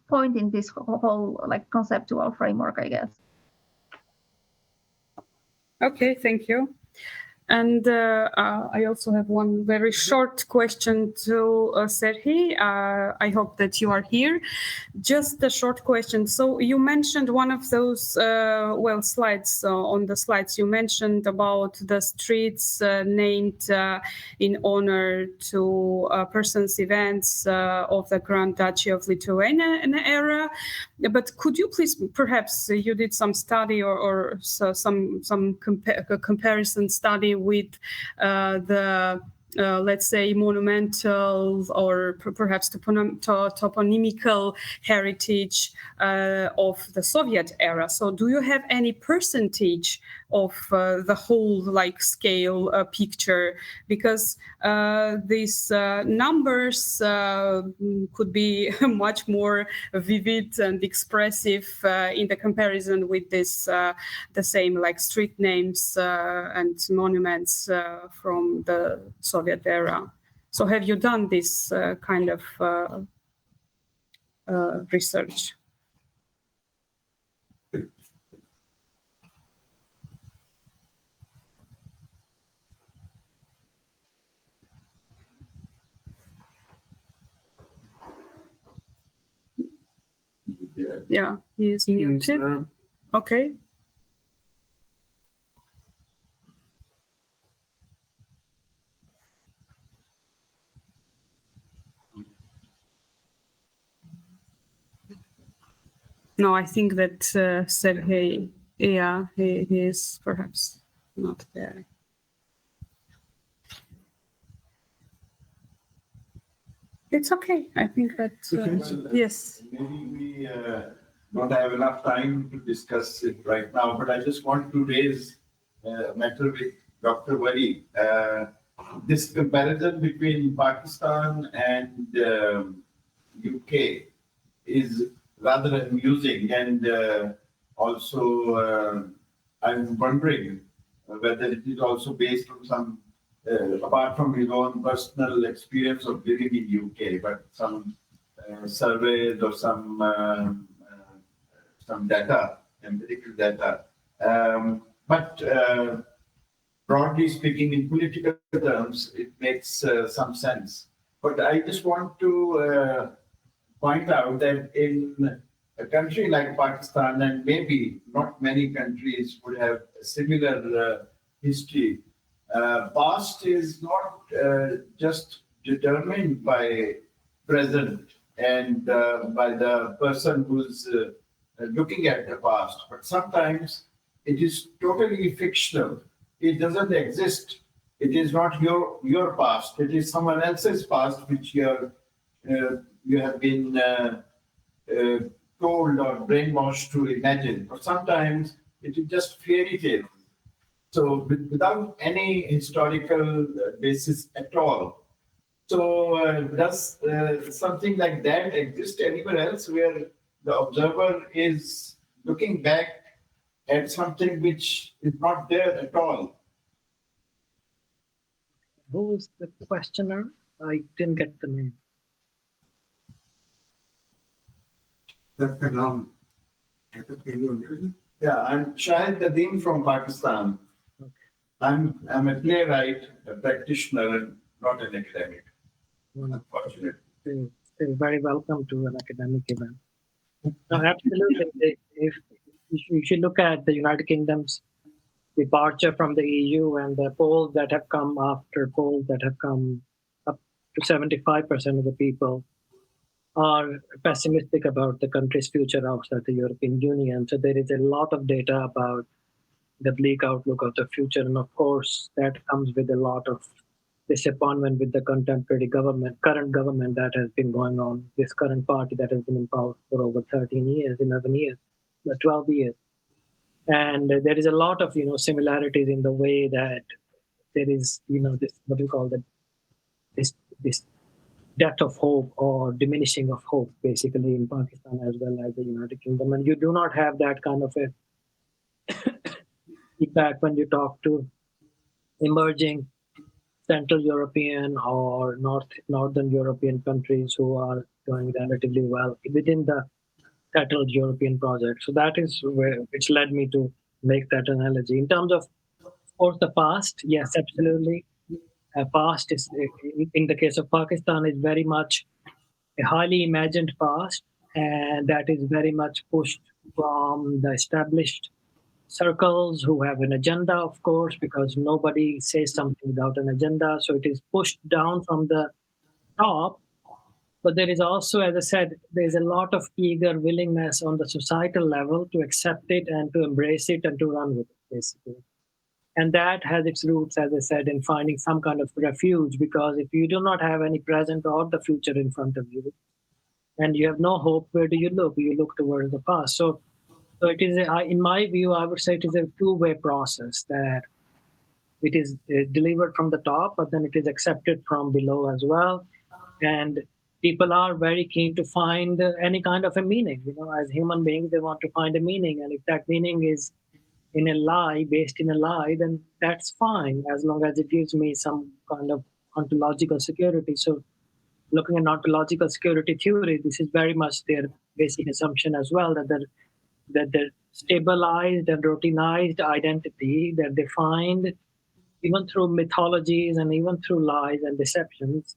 point in this whole conceptual framework, I guess. Okay, thank you. And I also have one very short question to Serhii. I hope that you are here. Just a short question. So you mentioned one of those, slides. On the slides, you mentioned about the streets named in honor to persons, events of the Grand Duchy of Lithuania in the era. But could you please, perhaps you did some study or some comparison study with let's say monumental or perhaps toponymical heritage of the Soviet era. So do you have any percentage of the whole scale picture? Because these numbers could be much more vivid and expressive in the comparison with this the same street names and monuments from the Soviet era. So have you done this kind of research? Yeah, he is muted. Okay. No, I think that Serhii, yeah, he is perhaps not there. It's okay. I think that, yes. Maybe we don't have enough time to discuss it right now, but I just want to raise a matter with Dr. Wali. This comparison between Pakistan and UK is rather amusing, and also I'm wondering whether it is also based on some, apart from his own personal experience of living in UK, but some surveys or some data, empirical data. But broadly speaking, in political terms, it makes some sense. But I just want to point out that in a country like Pakistan, and maybe not many countries would have a similar history, past is not just determined by present and by the person who's looking at the past, but sometimes it is totally fictional. It doesn't exist. It is not your past. It is someone else's past which you have been told or brainwashed to imagine. Or sometimes it is just fairy tale. So without any historical basis at all. So does something like that exist anywhere else where the observer is looking back at something which is not there at all? Who is the questioner? I didn't get the name. Yeah, I'm Shahid Kadeem from Pakistan. I'm a playwright, a practitioner, and not an academic. Unfortunately. Still very welcome to an academic event. No, absolutely. If you should look at the United Kingdom's departure from the EU and the polls that have come after polls that have come up to 75% of the people are pessimistic about the country's future outside the European Union. So there is a lot of data about the bleak outlook of the future. And of course, that comes with a lot of disappointment with the contemporary government, current government that has been going on, this current party that has been in power for over 13 years, 11 years, 12 years. And there is a lot of, similarities in the way that there is, this, what we call this death of hope or diminishing of hope, basically in Pakistan as well as the United Kingdom. And you do not have that kind of a feedback when you talk to emerging Central European or Northern European countries who are doing relatively well within the settled European project. So that is which led me to make that analogy. In terms of course, the past, yes, absolutely. Past is, in the case of Pakistan, is very much a highly imagined past, and that is very much pushed from the established circles who have an agenda, of course, because nobody says something without an agenda. So it is pushed down from the top. But there is also, as I said, there's a lot of eager willingness on the societal level to accept it and to embrace it and to run with it, basically. And that has its roots, as I said, in finding some kind of refuge, because if you do not have any present or the future in front of you, and you have no hope, where do you look? You look towards the past. So it is, in my view, I would say it is a two-way process, that it is delivered from the top, but then it is accepted from below as well. And people are very keen to find any kind of a meaning. As human beings, they want to find a meaning. And if that meaning is in a lie, based in a lie, then that's fine, as long as it gives me some kind of ontological security. So looking at ontological security theory, this is very much their basic assumption as well, that the stabilized and routinized identity that they find even through mythologies and even through lies and deceptions,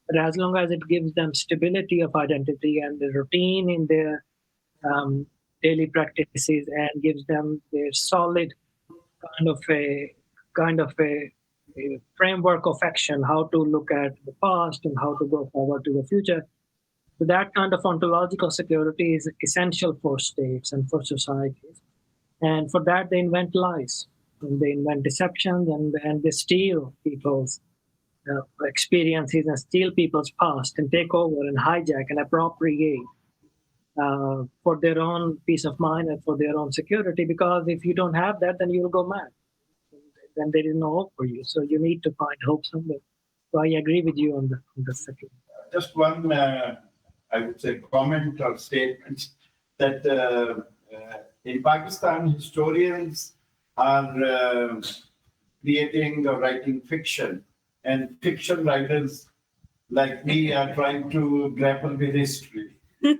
but as long as it gives them stability of identity and the routine in their daily practices and gives them their solid kind of a framework of action, how to look at the past and how to go forward to the future. So that kind of ontological security is essential for states and for societies. And for that, they invent lies, and they invent deceptions, and they steal people's experiences and steal people's past and take over and hijack and appropriate for their own peace of mind and for their own security. Because if you don't have that, then you'll go mad. Then there is no hope for you. So you need to find hope somewhere. So I agree with you on the second. Just one, I would say, comment or statement that in Pakistan, historians are creating or writing fiction, and fiction writers like me are trying to grapple with history. But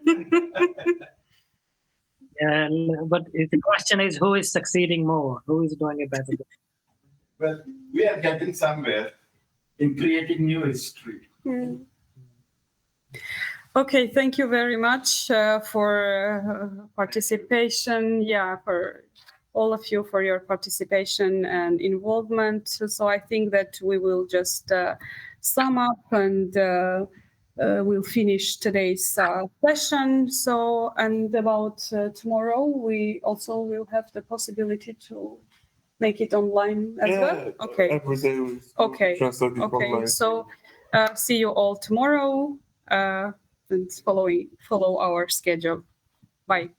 the question is, who is succeeding more? Who is doing a better job? Well, we are getting somewhere in creating new history. Okay, thank you very much for participation. Yeah, for all of you for your participation and involvement. So I think that we will just sum up and we'll finish today's session. So, and about tomorrow, we also will have the possibility to make it online as well. Okay. Every day we translate it online. So see you all tomorrow and follow our schedule. Bye.